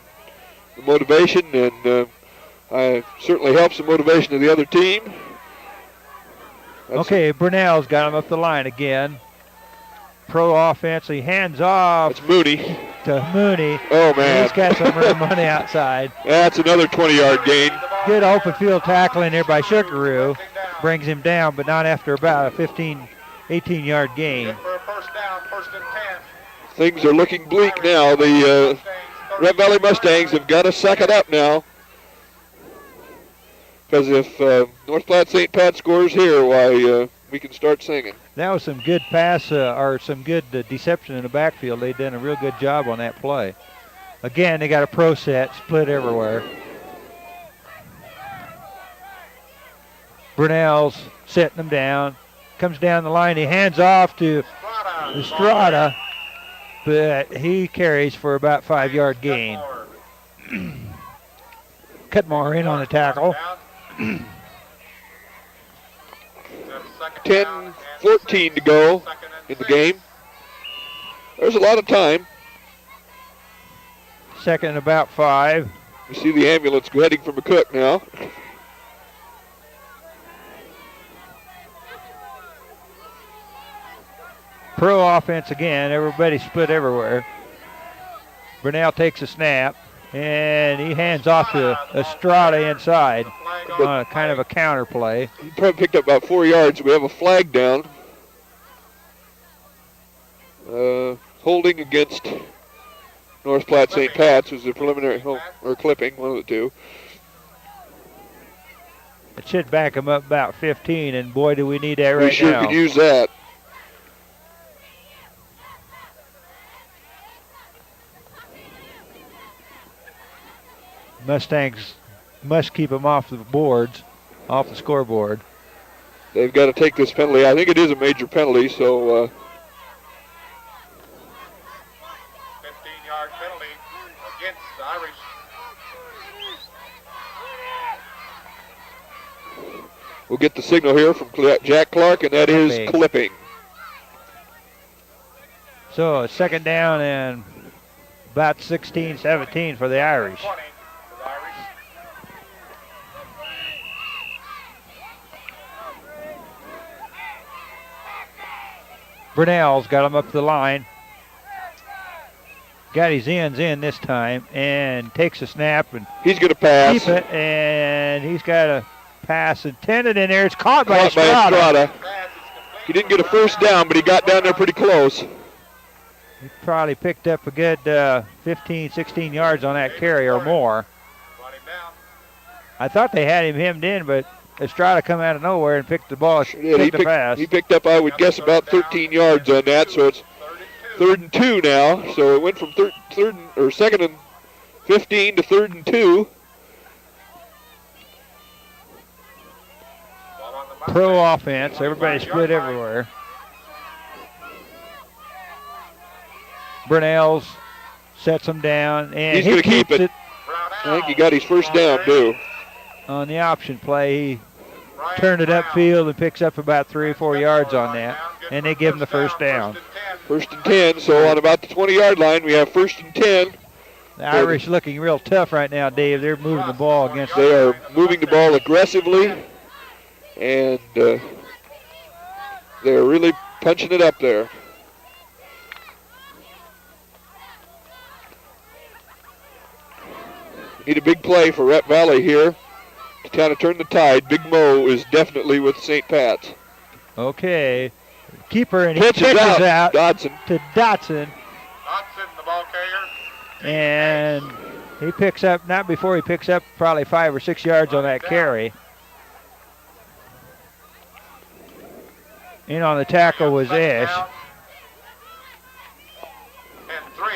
Speaker 3: motivation, and certainly helps the motivation of the other team.
Speaker 1: Okay, Brunell's got him up the line again. Pro offense, he hands off.
Speaker 3: It's Mooney.
Speaker 1: To Mooney.
Speaker 3: Oh, man.
Speaker 1: He's got some room on the outside.
Speaker 3: That's another 20-yard gain.
Speaker 1: Good open field tackling there by Sugaroo. Brings him down, but not after about a 18-yard gain.
Speaker 3: Things are looking bleak now. The Red Valley Mustangs have got to suck it up now. Because if North Platte St. Pat scores here, why, we can start singing.
Speaker 1: That was some good pass or some good deception in the backfield. They've done a real good job on that play. Again, they got a pro set, split everywhere. Brunell's setting them down. Comes down the line. He hands off to Estrada, but he carries for about 5-yard gain. Cutmore in on the tackle.
Speaker 3: 10-14 to go in the game. There's a lot of time.
Speaker 1: Second and about 5.
Speaker 3: You see the ambulance heading for McCook now.
Speaker 1: Pro offense again. Everybody split everywhere. Brunell takes a snap, and he hands off to Estrada inside on a kind of a counter play.
Speaker 3: He probably picked up about 4 yards. We have a flag down. Holding against North Platte St. Pat's was a preliminary or clipping, one of the two.
Speaker 1: It should back him up about 15, and boy, do we need that right now.
Speaker 3: We sure could use that.
Speaker 1: Mustangs must keep them off the boards, off the scoreboard.
Speaker 3: They've got to take this penalty. I think it is a major penalty, so
Speaker 2: 15-yard penalty against the Irish.
Speaker 3: We'll get the signal here from Jack Clark, and that is clipping.
Speaker 1: So a second down and about 16-17 for the Irish. Brunell's got him up the line. Got his ends in this time and takes a snap and
Speaker 3: he's going to pass.
Speaker 1: Keep it, and he's got a pass intended in there. It's caught by Estrada.
Speaker 3: He didn't get a first down, but he got down there pretty close.
Speaker 1: He probably picked up a good 15, 16 yards on that carry or more. I thought they had him hemmed in, but Estrada come out of nowhere and picked the ball, picked the pass.
Speaker 3: He picked up, I would guess, about 13 yards on that, so it's 3rd and 2 now. So it went from 2nd and 15 to 3rd and 2.
Speaker 1: Pro offense, everybody split everywhere. Brunell's sets him down, and
Speaker 3: he's going to keep it. I think he got his first down, too.
Speaker 1: On the option play, he turned it upfield and picks up about 3 or 4 yards on that, and they give him the first down.
Speaker 3: 1st and 10, so on about the 20-yard line, we have 1st and 10.
Speaker 1: The Irish looking real tough right now, Dave. They're moving the ball against.
Speaker 3: They are moving the ball aggressively, and they're really punching it up there. Need a big play for Rep Valley here to kind of turn the tide. Big Mo is definitely with St. Pat's.
Speaker 1: Okay. Keeper, and he
Speaker 3: Pitches
Speaker 1: pitches
Speaker 3: out.
Speaker 1: out
Speaker 3: Dodson.
Speaker 1: to Dotson.
Speaker 2: Dodson, the ball carrier.
Speaker 1: And he picks up, not before he picks up probably 5 or 6 yards on that carry. In on the tackle was Ish.
Speaker 2: And 3,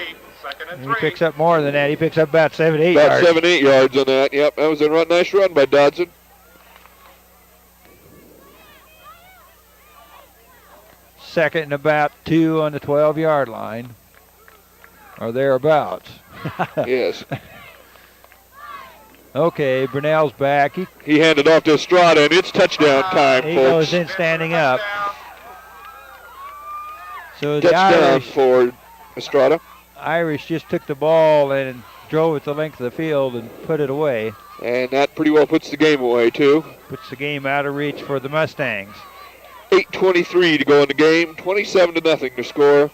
Speaker 2: second and
Speaker 1: And
Speaker 2: 3.
Speaker 1: he picks up more than that. He picks up about 7, 8
Speaker 3: About
Speaker 1: yards.
Speaker 3: 7, 8 yards on that. Yep, that was a nice run by Dodson.
Speaker 1: Second and about 2 on the 12-yard line. Or thereabouts.
Speaker 3: Yes.
Speaker 1: Okay, Brunel's back.
Speaker 3: He handed off to Estrada, and it's touchdown time,
Speaker 1: He
Speaker 3: folks.
Speaker 1: goes in standing up. So the
Speaker 3: Touchdown for Estrada.
Speaker 1: Irish just took the ball and drove it the length of the field and put it away.
Speaker 3: And that pretty well puts the game away, too.
Speaker 1: Puts the game out of reach for the Mustangs.
Speaker 3: 8:23 to go in the game. 27-0 to score.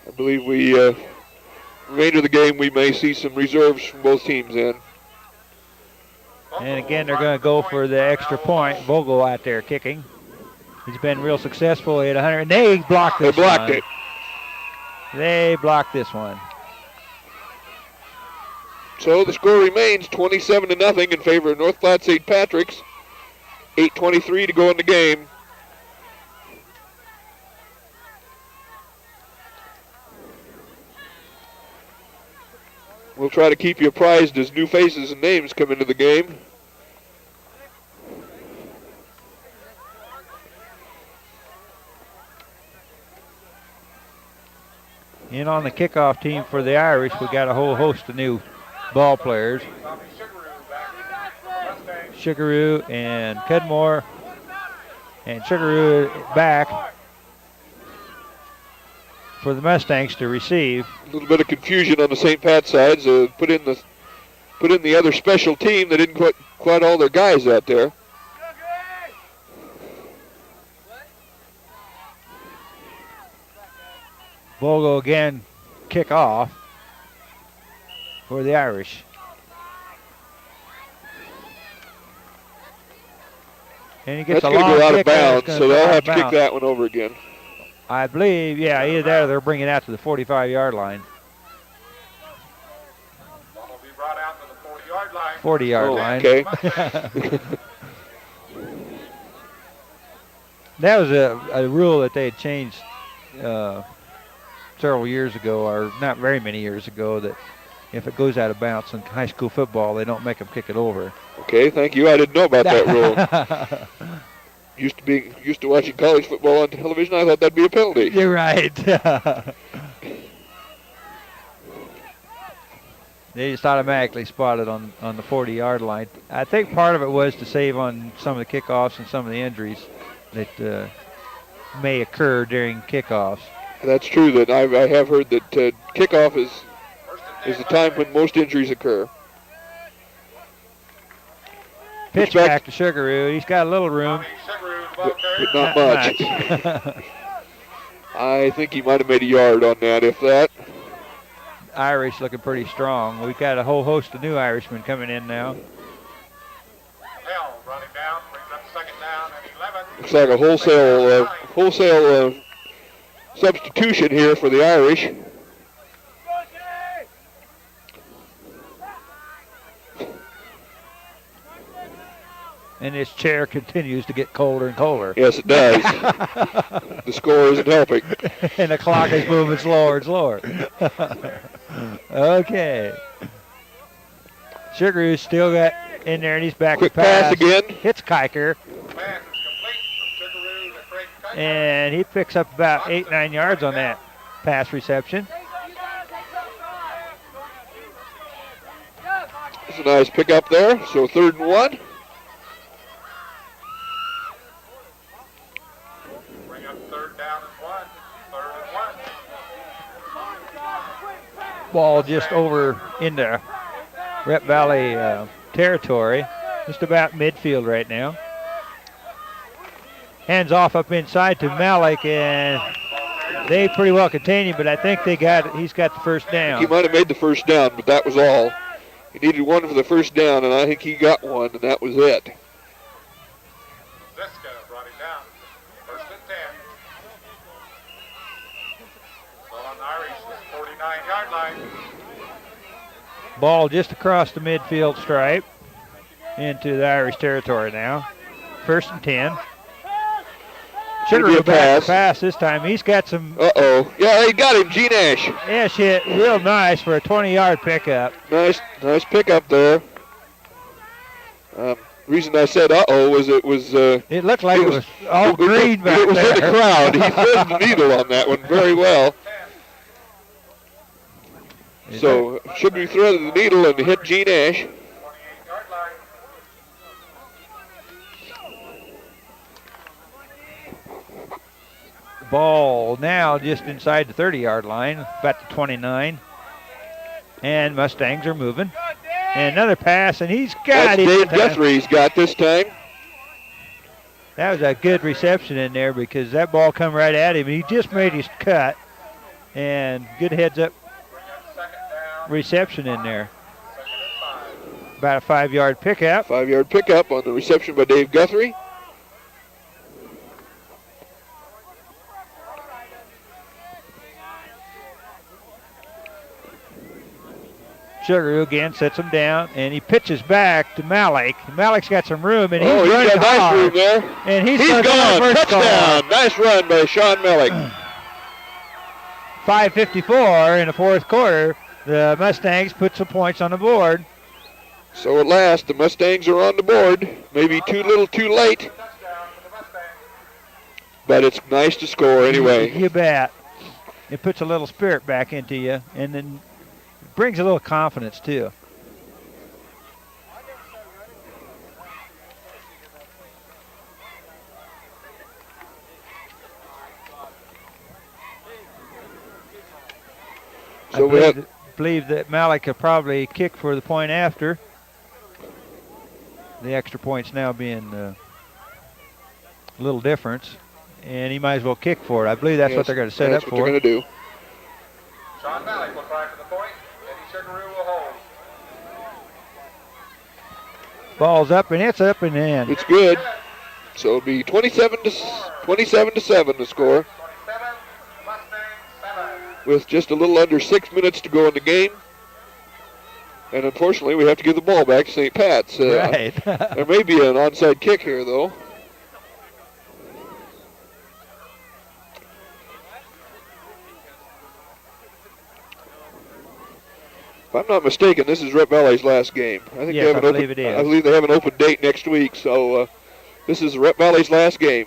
Speaker 3: I believe remainder of the game, we may see some reserves from both teams in.
Speaker 1: And again, they're going to go for the extra point. Vogel out there kicking. He's been real successful at 100. And they blocked this
Speaker 3: They blocked
Speaker 1: one.
Speaker 3: it.
Speaker 1: They blocked this one.
Speaker 3: So the score remains 27-0 in favor of North Platte St. Patrick's. 8:23 to go in the game. We'll try to keep you apprised as new faces and names come into the game.
Speaker 1: In on the kickoff team for the Irish, we got a whole host of new ball players. Sugaroo and Cudmore. And Sugaroo back for the Mustangs to receive.
Speaker 3: A little bit of confusion on the St. Pat sides. Put in the other special team. They didn't quite all their guys out there.
Speaker 1: Vogel again kick off for the Irish. And he gets
Speaker 3: That's
Speaker 1: a
Speaker 3: going to
Speaker 1: long
Speaker 3: go out of
Speaker 1: kick there. It's
Speaker 3: bounds,
Speaker 1: gonna
Speaker 3: so
Speaker 1: go
Speaker 3: they'll
Speaker 1: out
Speaker 3: have
Speaker 1: of
Speaker 3: to kick
Speaker 1: bounds.
Speaker 3: that one over again.
Speaker 1: I believe, yeah, either that or they're bringing it out to the 45-yard line.
Speaker 2: Ball will be brought out to the 40-yard line.
Speaker 1: 40-yard
Speaker 3: Oh,
Speaker 1: line.
Speaker 3: okay.
Speaker 1: That was a rule that they had changed several years ago, or not very many years ago, that if it goes out of bounds in high school football, they don't make them kick it over.
Speaker 3: Okay, thank you. I didn't know about that rule. Used to watching college football on television. I thought that'd be a penalty.
Speaker 1: You're right. They just automatically spotted on the 40-yard line. I think part of it was to save on some of the kickoffs and some of the injuries that may occur during kickoffs.
Speaker 3: That's true. That I have heard that kickoff is the time when most injuries occur.
Speaker 1: Pitch back to Sugaroo. He's got a little room.
Speaker 3: But not much. I think he might have made a yard on that, if that.
Speaker 1: Irish looking pretty strong. We've got a whole host of new Irishmen coming in now.
Speaker 2: Bell running down, brings up second down and 11.
Speaker 3: Looks like a wholesale substitution here for the Irish.
Speaker 1: And this chair continues to get colder and colder.
Speaker 3: Yes, it does. The score isn't helping.
Speaker 1: And the clock is moving slower and slower. Okay. Sugaroo's still got in there, and he's back
Speaker 3: Quick
Speaker 1: to pass.
Speaker 3: pass again.
Speaker 1: Hits Kiker,
Speaker 2: Pass is complete from Sugaroo to Craig Kiker.
Speaker 1: and he picks up about 8-9 yards on that pass reception.
Speaker 3: It's a nice pickup there. So 3rd and 1.
Speaker 2: Bring up third down and 1. 3rd and 1.
Speaker 1: Ball just over into Rep Valley territory, just about midfield right now. Hands off up inside to Malleck, and They pretty well contained him, but I think he's got the first down.
Speaker 3: He might have made the first down, but that was all. He needed one for the first down, and I think he got one, and that was it.
Speaker 2: Ziska brought him down. First and 10. Ball on the Irish, 49-yard line.
Speaker 1: Ball just across the midfield stripe into the Irish territory now. First and 10. Sugar go back to pass this time. He's got some.
Speaker 3: Uh-oh. Yeah, he got him, Gene Ash.
Speaker 1: Ash hit real nice for a 20-yard pickup.
Speaker 3: Nice pickup there. Reason I said uh-oh was it was...
Speaker 1: it looked like it was all green back there.
Speaker 3: It was in the crowd. He threaded the needle on that one very well. So, Sugar threaded the needle and hit Gene Ash.
Speaker 1: Ball now just inside the 30-yard line, about the 29. And Mustangs are moving. And another pass, and he's got it.
Speaker 3: Dave Guthrie's got this time.
Speaker 1: That was a good reception in there because that ball come right at him. He just made his cut. And good heads-up reception in there. About a 5-yard pickup.
Speaker 3: 5-yard pickup on the reception by Dave Guthrie.
Speaker 1: Sugar again sets him down, and he pitches back to Malleck. Malleck's got some room, and he's
Speaker 3: running
Speaker 1: got
Speaker 3: nice room there.
Speaker 1: And he's
Speaker 3: gone. Touchdown.
Speaker 1: Goal.
Speaker 3: Nice run by Sean Malleck.
Speaker 1: 5:54 in the fourth quarter. The Mustangs put some points on the board.
Speaker 3: So at last, the Mustangs are on the board. Maybe too little too late. But it's nice to score anyway.
Speaker 1: You bet. It puts a little spirit back into you, and then brings a little confidence too.
Speaker 3: So
Speaker 1: I believe that Malleck could probably kick for the point after. The extra points now being a little difference, and he might as well kick for it. I believe that's what they're going to set up for.
Speaker 3: That's what they're going to do.
Speaker 2: Sean Malleck will try for the point. Sugaroo will hold.
Speaker 1: Ball's up, and it's up and in.
Speaker 3: It's good. So it'll be 27 to 7 the score.
Speaker 2: 27, Mustang 7.
Speaker 3: With just a little under 6 minutes to go in the game. And unfortunately, we have to give the ball back to St. Pat's.
Speaker 1: Right.
Speaker 3: There may be an onside kick here, though. If I'm not mistaken, this is Rep Valley's last game. I think
Speaker 1: yes, I believe it is.
Speaker 3: I believe they have an open date next week, so this is Rep Valley's last game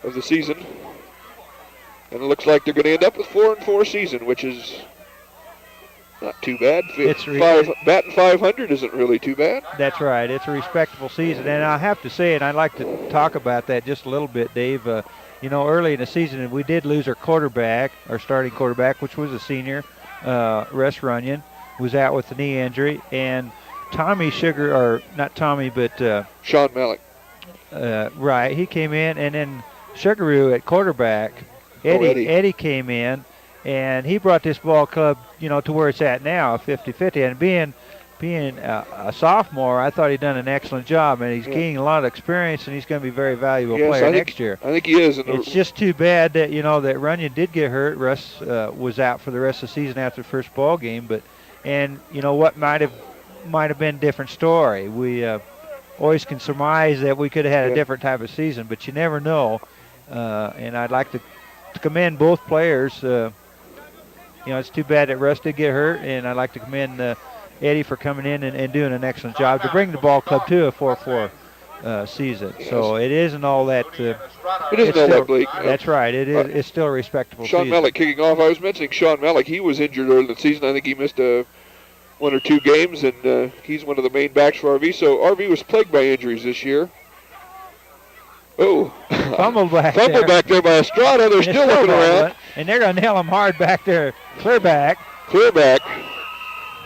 Speaker 3: of the season. And it looks like they're going to end up with 4-4 season, which is not too bad. Batting 500 isn't really too bad.
Speaker 1: That's right. It's a respectable season. And I have to say, and I'd like to talk about that just a little bit, Dave. You know, early in the season, we did lose our quarterback, our starting quarterback, which was a senior. Russ Runyon was out with the knee injury, and Tommy Sugar, or not Tommy, but
Speaker 3: Sean Malleck.
Speaker 1: Right, he came in, and then Sugaroo at quarterback, Eddie came in, and he brought this ball club, you know, to where it's at now, 50-50. And being a sophomore, I thought he'd done an excellent job, and he's gaining a lot of experience, and he's going to be a very valuable player next year.
Speaker 3: I think he is.
Speaker 1: It's just too bad that, you know, that Runyon did get hurt. Russ was out for the rest of the season after the first ball game, and you know what might have been a different story. We always can surmise that we could have had a different type of season, but you never know. And I'd like to commend both players. You know, it's too bad that Russ did get hurt, and I'd like to commend Eddie for coming in and doing an excellent job to bring the ball club to a 4-4 season. So it isn't all that.
Speaker 3: It isn't all that bleak.
Speaker 1: That's right. It is. It's still a respectable
Speaker 3: Sean
Speaker 1: season.
Speaker 3: Malleck kicking off. I was mentioning Sean Malleck. He was injured early in the season. I think he missed 1 or 2 games, and he's one of the main backs for RV. So RV was plagued by injuries this year. Oh,
Speaker 1: fumble back
Speaker 3: there by Estrada. They're still looking around.
Speaker 1: And they're going to nail him hard back there. Clear back.
Speaker 3: Clear back.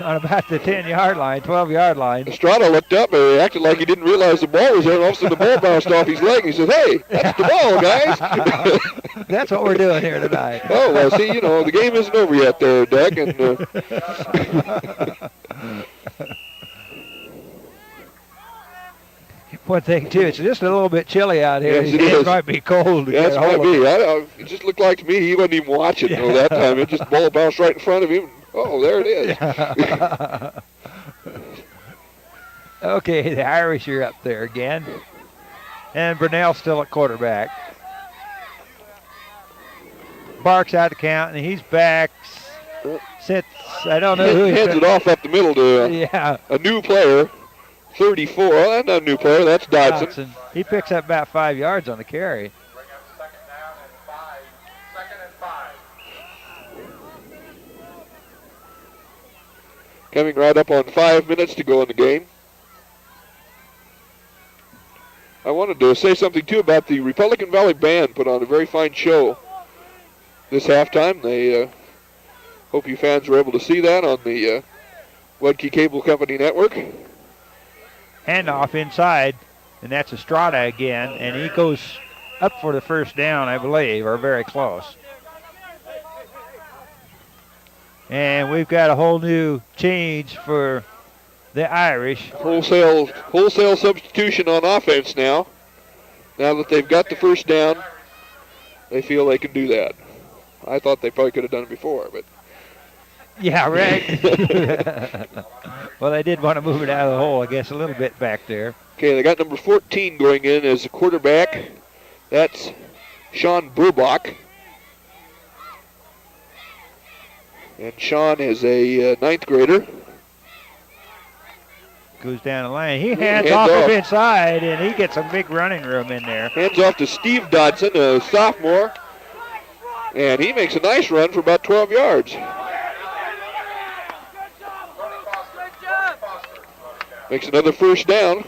Speaker 1: on about the 10-yard line, 12-yard line.
Speaker 3: Estrada looked up and he acted like he didn't realize the ball was there, and all of a sudden the ball bounced off his leg. He said, "Hey, that's the ball, guys."
Speaker 1: That's what we're doing here tonight.
Speaker 3: Oh, well, see, the game isn't over yet there, Doug. And
Speaker 1: one thing, too, it's just a little bit chilly out here.
Speaker 3: Yes, it
Speaker 1: It
Speaker 3: is.
Speaker 1: might be cold. To
Speaker 3: yes,
Speaker 1: get a
Speaker 3: might
Speaker 1: hold of.
Speaker 3: be. It just looked like to me he wasn't even watching that time. It just ball bounced right in front of him. Oh, there it is.
Speaker 1: Okay, the Irish are up there again. And Brunell's still at quarterback. Barks out the count, and he's back. Sits, I don't know who he's
Speaker 3: Hands it off up the middle to a new player, 34. Oh, that's not a new player. That's Dodson.
Speaker 1: He picks up about 5 yards on the carry.
Speaker 2: Bring up second down and 5. Second and 5.
Speaker 3: Coming right up on 5 minutes to go in the game. I wanted to say something, too, about the Republican Valley Band put on a very fine show this halftime. They hope you fans were able to see that on the Wudtke Cable Company Network.
Speaker 1: Handoff inside, and that's Estrada again, and he goes up for the first down, I believe, or very close. And we've got a whole new change for the Irish.
Speaker 3: Wholesale substitution on offense now. Now that they've got the first down, they feel they can do that. I thought they probably could have done it before, but.
Speaker 1: Yeah, right. Well, they did want to move it out of the hole, I guess, a little bit back there.
Speaker 3: Okay, they got number 14 going in as a quarterback. That's Sean Baumbach. And Sean is a 9th grader.
Speaker 1: Goes down the lane. He hands off inside, and he gets some big running room in there.
Speaker 3: Hands off to Steve Dodson, a sophomore. And he makes a nice run for about 12 yards. Makes another first down.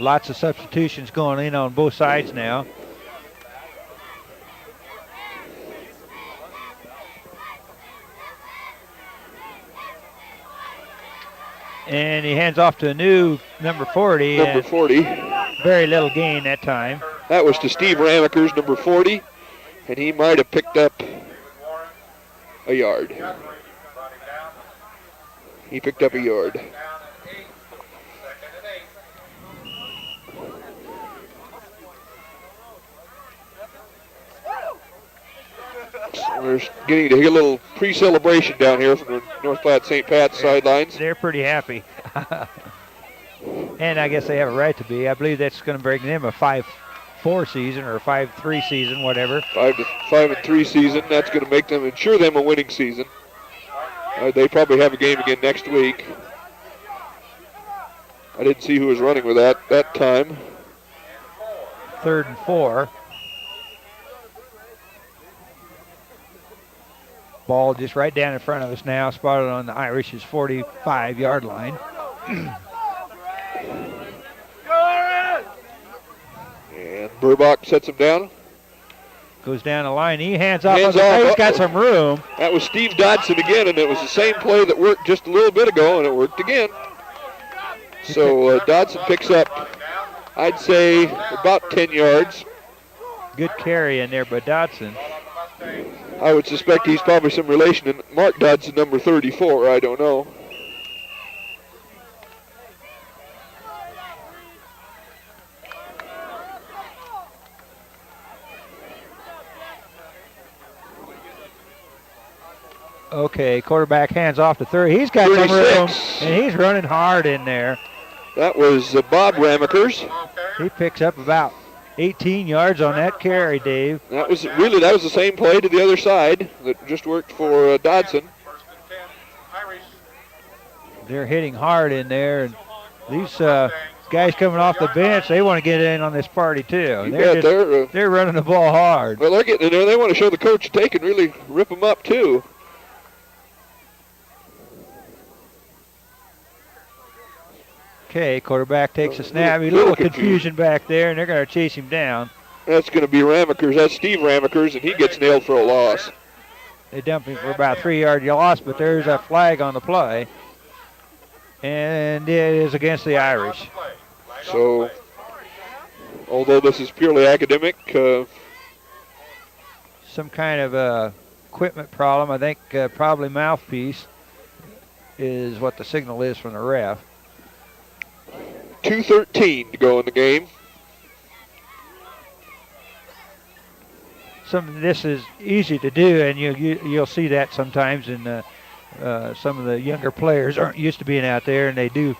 Speaker 1: Lots of substitutions going in on both sides now. And he hands off to a new number 40.
Speaker 3: Number 40.
Speaker 1: Very little gain that time.
Speaker 3: That was to Steve Ramekers, number 40. And he might have picked up a yard. He picked up a yard. So we're getting to hear a little pre-celebration down here from the North Platte St. Pat's sidelines.
Speaker 1: They're pretty happy. And I guess they have a right to be. I believe that's going to bring them a 5-4 season or a 5-3 season, whatever.
Speaker 3: 5-3 season. That's going to ensure them a winning season. They probably have a game again next week. I didn't see who was running with that time.
Speaker 1: 3rd and 4. Ball just right down in front of us now, spotted on the Irish's 45-yard line.
Speaker 3: And Baumbach sets him down.
Speaker 1: Goes down the line. He hands off.
Speaker 3: He's
Speaker 1: got some room.
Speaker 3: That was Steve Dodson again, and it was the same play that worked just a little bit ago, and it worked again. So Dodson picks up, I'd say, about 10 yards.
Speaker 1: Good carry in there by Dodson.
Speaker 3: I would suspect he's probably some relation to Mark Dodson, number 34. I don't know.
Speaker 1: Okay, quarterback hands off to 30. He's got
Speaker 3: 36.
Speaker 1: some room, and he's running hard in there.
Speaker 3: That was Bob Ramekers.
Speaker 1: He picks up about 18 yards on that carry, Dave.
Speaker 3: That was the same play to the other side that just worked for Dodson.
Speaker 1: They're hitting hard in there, and these guys coming off the bench, they want to get in on this party too. They're running the ball hard.
Speaker 3: Well, they're getting in there. They want to show the coach that they can really rip them up too.
Speaker 1: Okay, quarterback takes a snap. A little confusion back there, and they're going to chase him down.
Speaker 3: That's going to be Ramekers. That's Steve Ramekers, and he gets nailed for a loss.
Speaker 1: They dumped him for about 3-yard loss, but there's a flag on the play. And it is against the Irish.
Speaker 3: So, although this is purely academic,
Speaker 1: some kind of equipment problem. I think probably mouthpiece is what the signal is from the ref.
Speaker 3: 2:13 to go in the game.
Speaker 1: Some of this is easy to do, and you'll see that sometimes in some of the younger players aren't used to being out there, and they do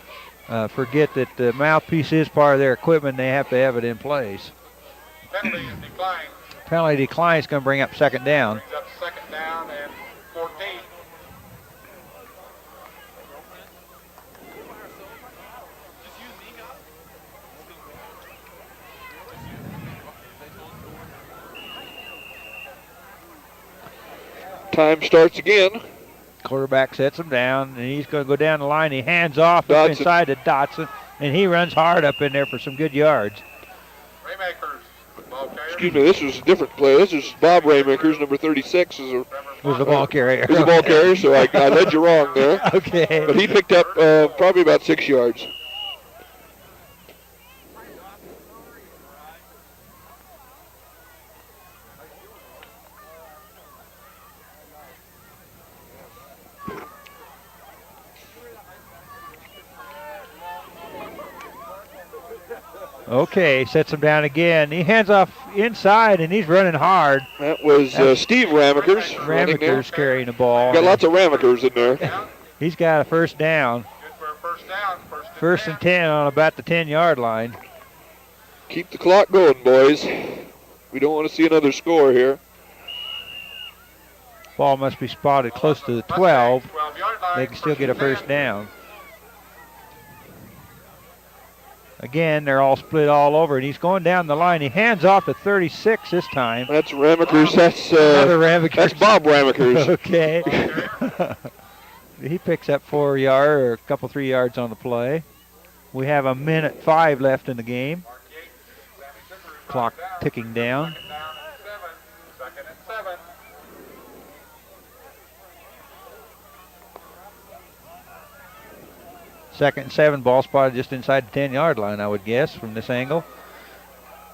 Speaker 1: forget that the mouthpiece is part of their equipment. They have to have it in place.
Speaker 2: Penalty is declined.
Speaker 1: Penalty decline is going to bring up second down.
Speaker 2: Brings up second down and 14.
Speaker 3: Time starts again.
Speaker 1: Quarterback sets him down, and he's going to go down the line. He hands off up
Speaker 3: Dodson.
Speaker 1: inside to Dotson, and he runs hard up in there for some good yards.
Speaker 2: Raymakers, ball carrier.
Speaker 3: Excuse me, this was a different play. This is Bob Raymakers, number 36,
Speaker 1: Was the ball carrier.
Speaker 3: was a ball carrier, so I led you wrong there.
Speaker 1: Okay.
Speaker 3: But he picked up probably about 6 yards.
Speaker 1: Okay, sets him down again. He hands off inside, and he's running hard.
Speaker 3: That was Steve Ramekers. running there.
Speaker 1: Ramekers carrying the ball.
Speaker 3: Got lots of Ramekers in there.
Speaker 1: He's got a first down.
Speaker 2: Good for a first down.
Speaker 1: First and 10 on about the 10-yard line.
Speaker 3: Keep the clock going, boys. We don't want to see another score here.
Speaker 1: Ball must be spotted close to the 12.
Speaker 2: 12-yard line.
Speaker 1: They can still get a first down. Again, they're all split all over, and he's going down the line. He hands off to 36 this time.
Speaker 3: That's Ramekers. That's
Speaker 1: Another Ramekers.
Speaker 3: That's Bob Ramekers.
Speaker 1: Okay. He picks up 4 yards or a couple 3 yards on the play. We have 1:05 left in the game. Clock ticking down.
Speaker 2: Second down and 7. Second and 7.
Speaker 1: Second and 7, ball spotted just inside the 10-yard line, I would guess, from this angle.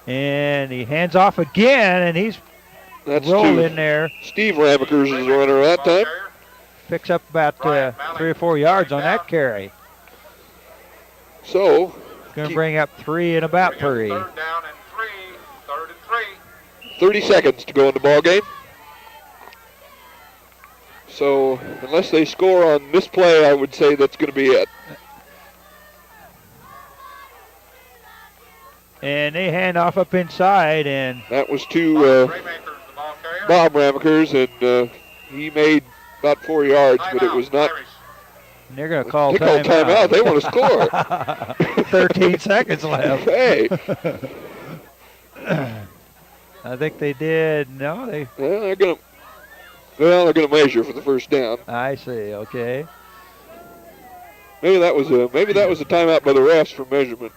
Speaker 1: And he hands off again, and he's rolled in there.
Speaker 3: Steve Ramekers is the runner that time.
Speaker 1: Picks up about 3 or 4 yards on that carry.
Speaker 3: So,
Speaker 1: Going to bring up 3 and about 3.
Speaker 2: Third down and 3. Third and 3.
Speaker 3: 30 seconds to go in the ball game. So, unless they score on this play, I would say that's going to be it.
Speaker 1: And they hand off up inside, and
Speaker 3: That was to
Speaker 2: Raymakers, the ball carrier.
Speaker 3: Bob Ramekers, and he made about 4 yards, but it was not.
Speaker 2: Irish.
Speaker 1: they're going to call
Speaker 3: They called timeout. They want to score.
Speaker 1: 13 seconds left.
Speaker 3: Hey,
Speaker 1: I think they did. No, they.
Speaker 3: well, they're going to measure for the first down.
Speaker 1: I see. Okay.
Speaker 3: Maybe that was a timeout by the refs for measurement.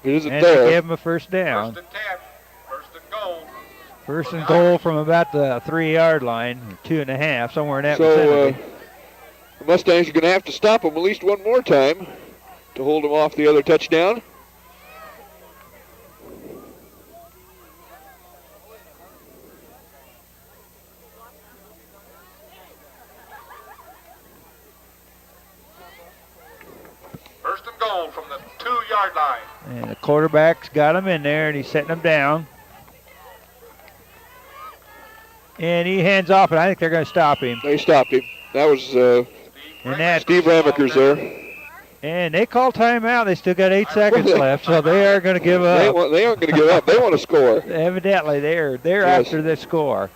Speaker 3: It isn't
Speaker 1: And they
Speaker 3: there.
Speaker 1: gave him a first down.
Speaker 2: First and 10. First and goal.
Speaker 1: First and goal from about the 3-yard line, 2.5, somewhere in that
Speaker 3: So
Speaker 1: vicinity.
Speaker 3: the Mustangs are going to have to stop them at least one more time to hold them off the other touchdown.
Speaker 2: First and goal from the 2-yard line.
Speaker 1: And the quarterback's got him in there, and he's setting him down. And he hands off, and I think they're going to stop him.
Speaker 3: They stopped him. That was
Speaker 1: And that,
Speaker 3: Steve Ramekers there.
Speaker 1: and they call timeout. They still got 8 seconds left, so they are going to give up.
Speaker 3: They aren't going to give up. They want to score.
Speaker 1: Evidently, they're
Speaker 3: Yes.
Speaker 1: after the score.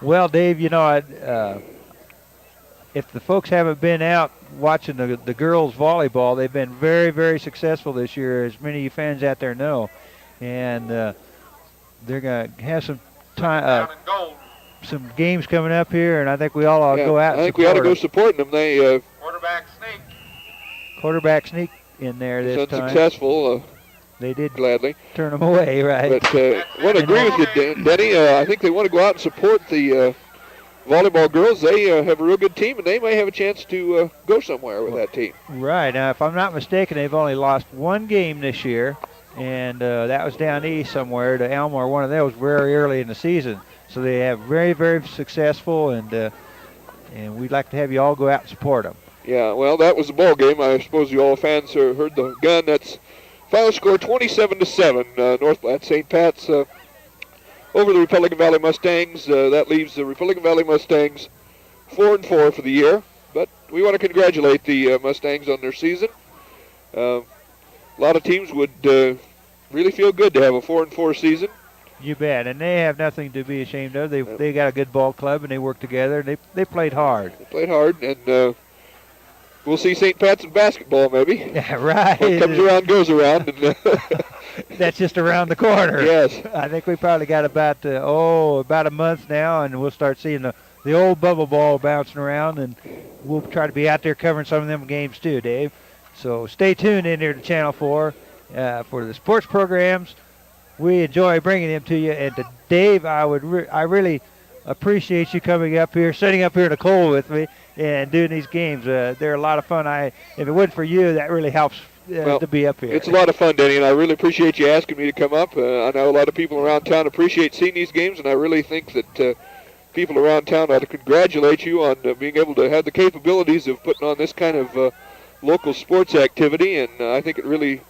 Speaker 1: Well, Dave, you know, if the folks haven't been out watching the girls volleyball, they've been very, very successful this year, as many of you fans out there know. And they're going to have some time,
Speaker 2: Down in gold.
Speaker 1: some games coming up here, and I think we all ought to go out and
Speaker 3: I think we ought to go
Speaker 1: support
Speaker 3: supporting them. They
Speaker 2: Quarterback sneak.
Speaker 1: them. Quarterback sneak in there this
Speaker 3: was
Speaker 1: time.
Speaker 3: unsuccessful,
Speaker 1: They did
Speaker 3: gladly.
Speaker 1: turn them away, right?
Speaker 3: But I want to agree with you, Denny. I think they want to go out and support the volleyball girls. They have a real good team, and they may have a chance to go somewhere with that team.
Speaker 1: Right. Now, if I'm not mistaken, they've only lost one game this year, and that was down east somewhere to Elmore. One of those very early in the season. So they have very, very successful, and we'd like to have you all go out and support them.
Speaker 3: Yeah, well, that was the ball game. I suppose you all fans heard the gun. That's final score 27-7. North Platte St. Pat's over the Republican Valley Mustangs. That leaves the Republican Valley Mustangs 4-4 for the year. But we want to congratulate the Mustangs on their season. A lot of teams would really feel good to have a 4-4 season.
Speaker 1: You bet, and they have nothing to be ashamed of. They got a good ball club, and they work together, and they played hard.
Speaker 3: They played hard, and we'll see St. Pat's in basketball maybe.
Speaker 1: Yeah, right.
Speaker 3: What comes around goes around. And
Speaker 1: That's just around the corner.
Speaker 3: Yes.
Speaker 1: I think we probably got about a month now, and we'll start seeing the old bubble ball bouncing around, and we'll try to be out there covering some of them games too, Dave. So stay tuned in here to Channel 4 for the sports programs. We enjoy bringing them to you. And to Dave, I really appreciate you coming up here, sitting up here in the cold with me, and doing these games. They're a lot of fun. If it wasn't for you, that really helps to be up here.
Speaker 3: It's a lot of fun, Denny, and I really appreciate you asking me to come up. I know a lot of people around town appreciate seeing these games, and I really think that people around town ought to congratulate you on being able to have the capabilities of putting on this kind of local sports activity, and I think it really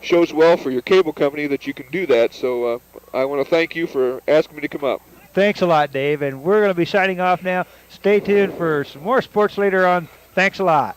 Speaker 3: shows well for your cable company that you can do that. So I want to thank you for asking me to come up.
Speaker 1: Thanks a lot, Dave, and we're going to be signing off now. Stay tuned for some more sports later on. Thanks a lot.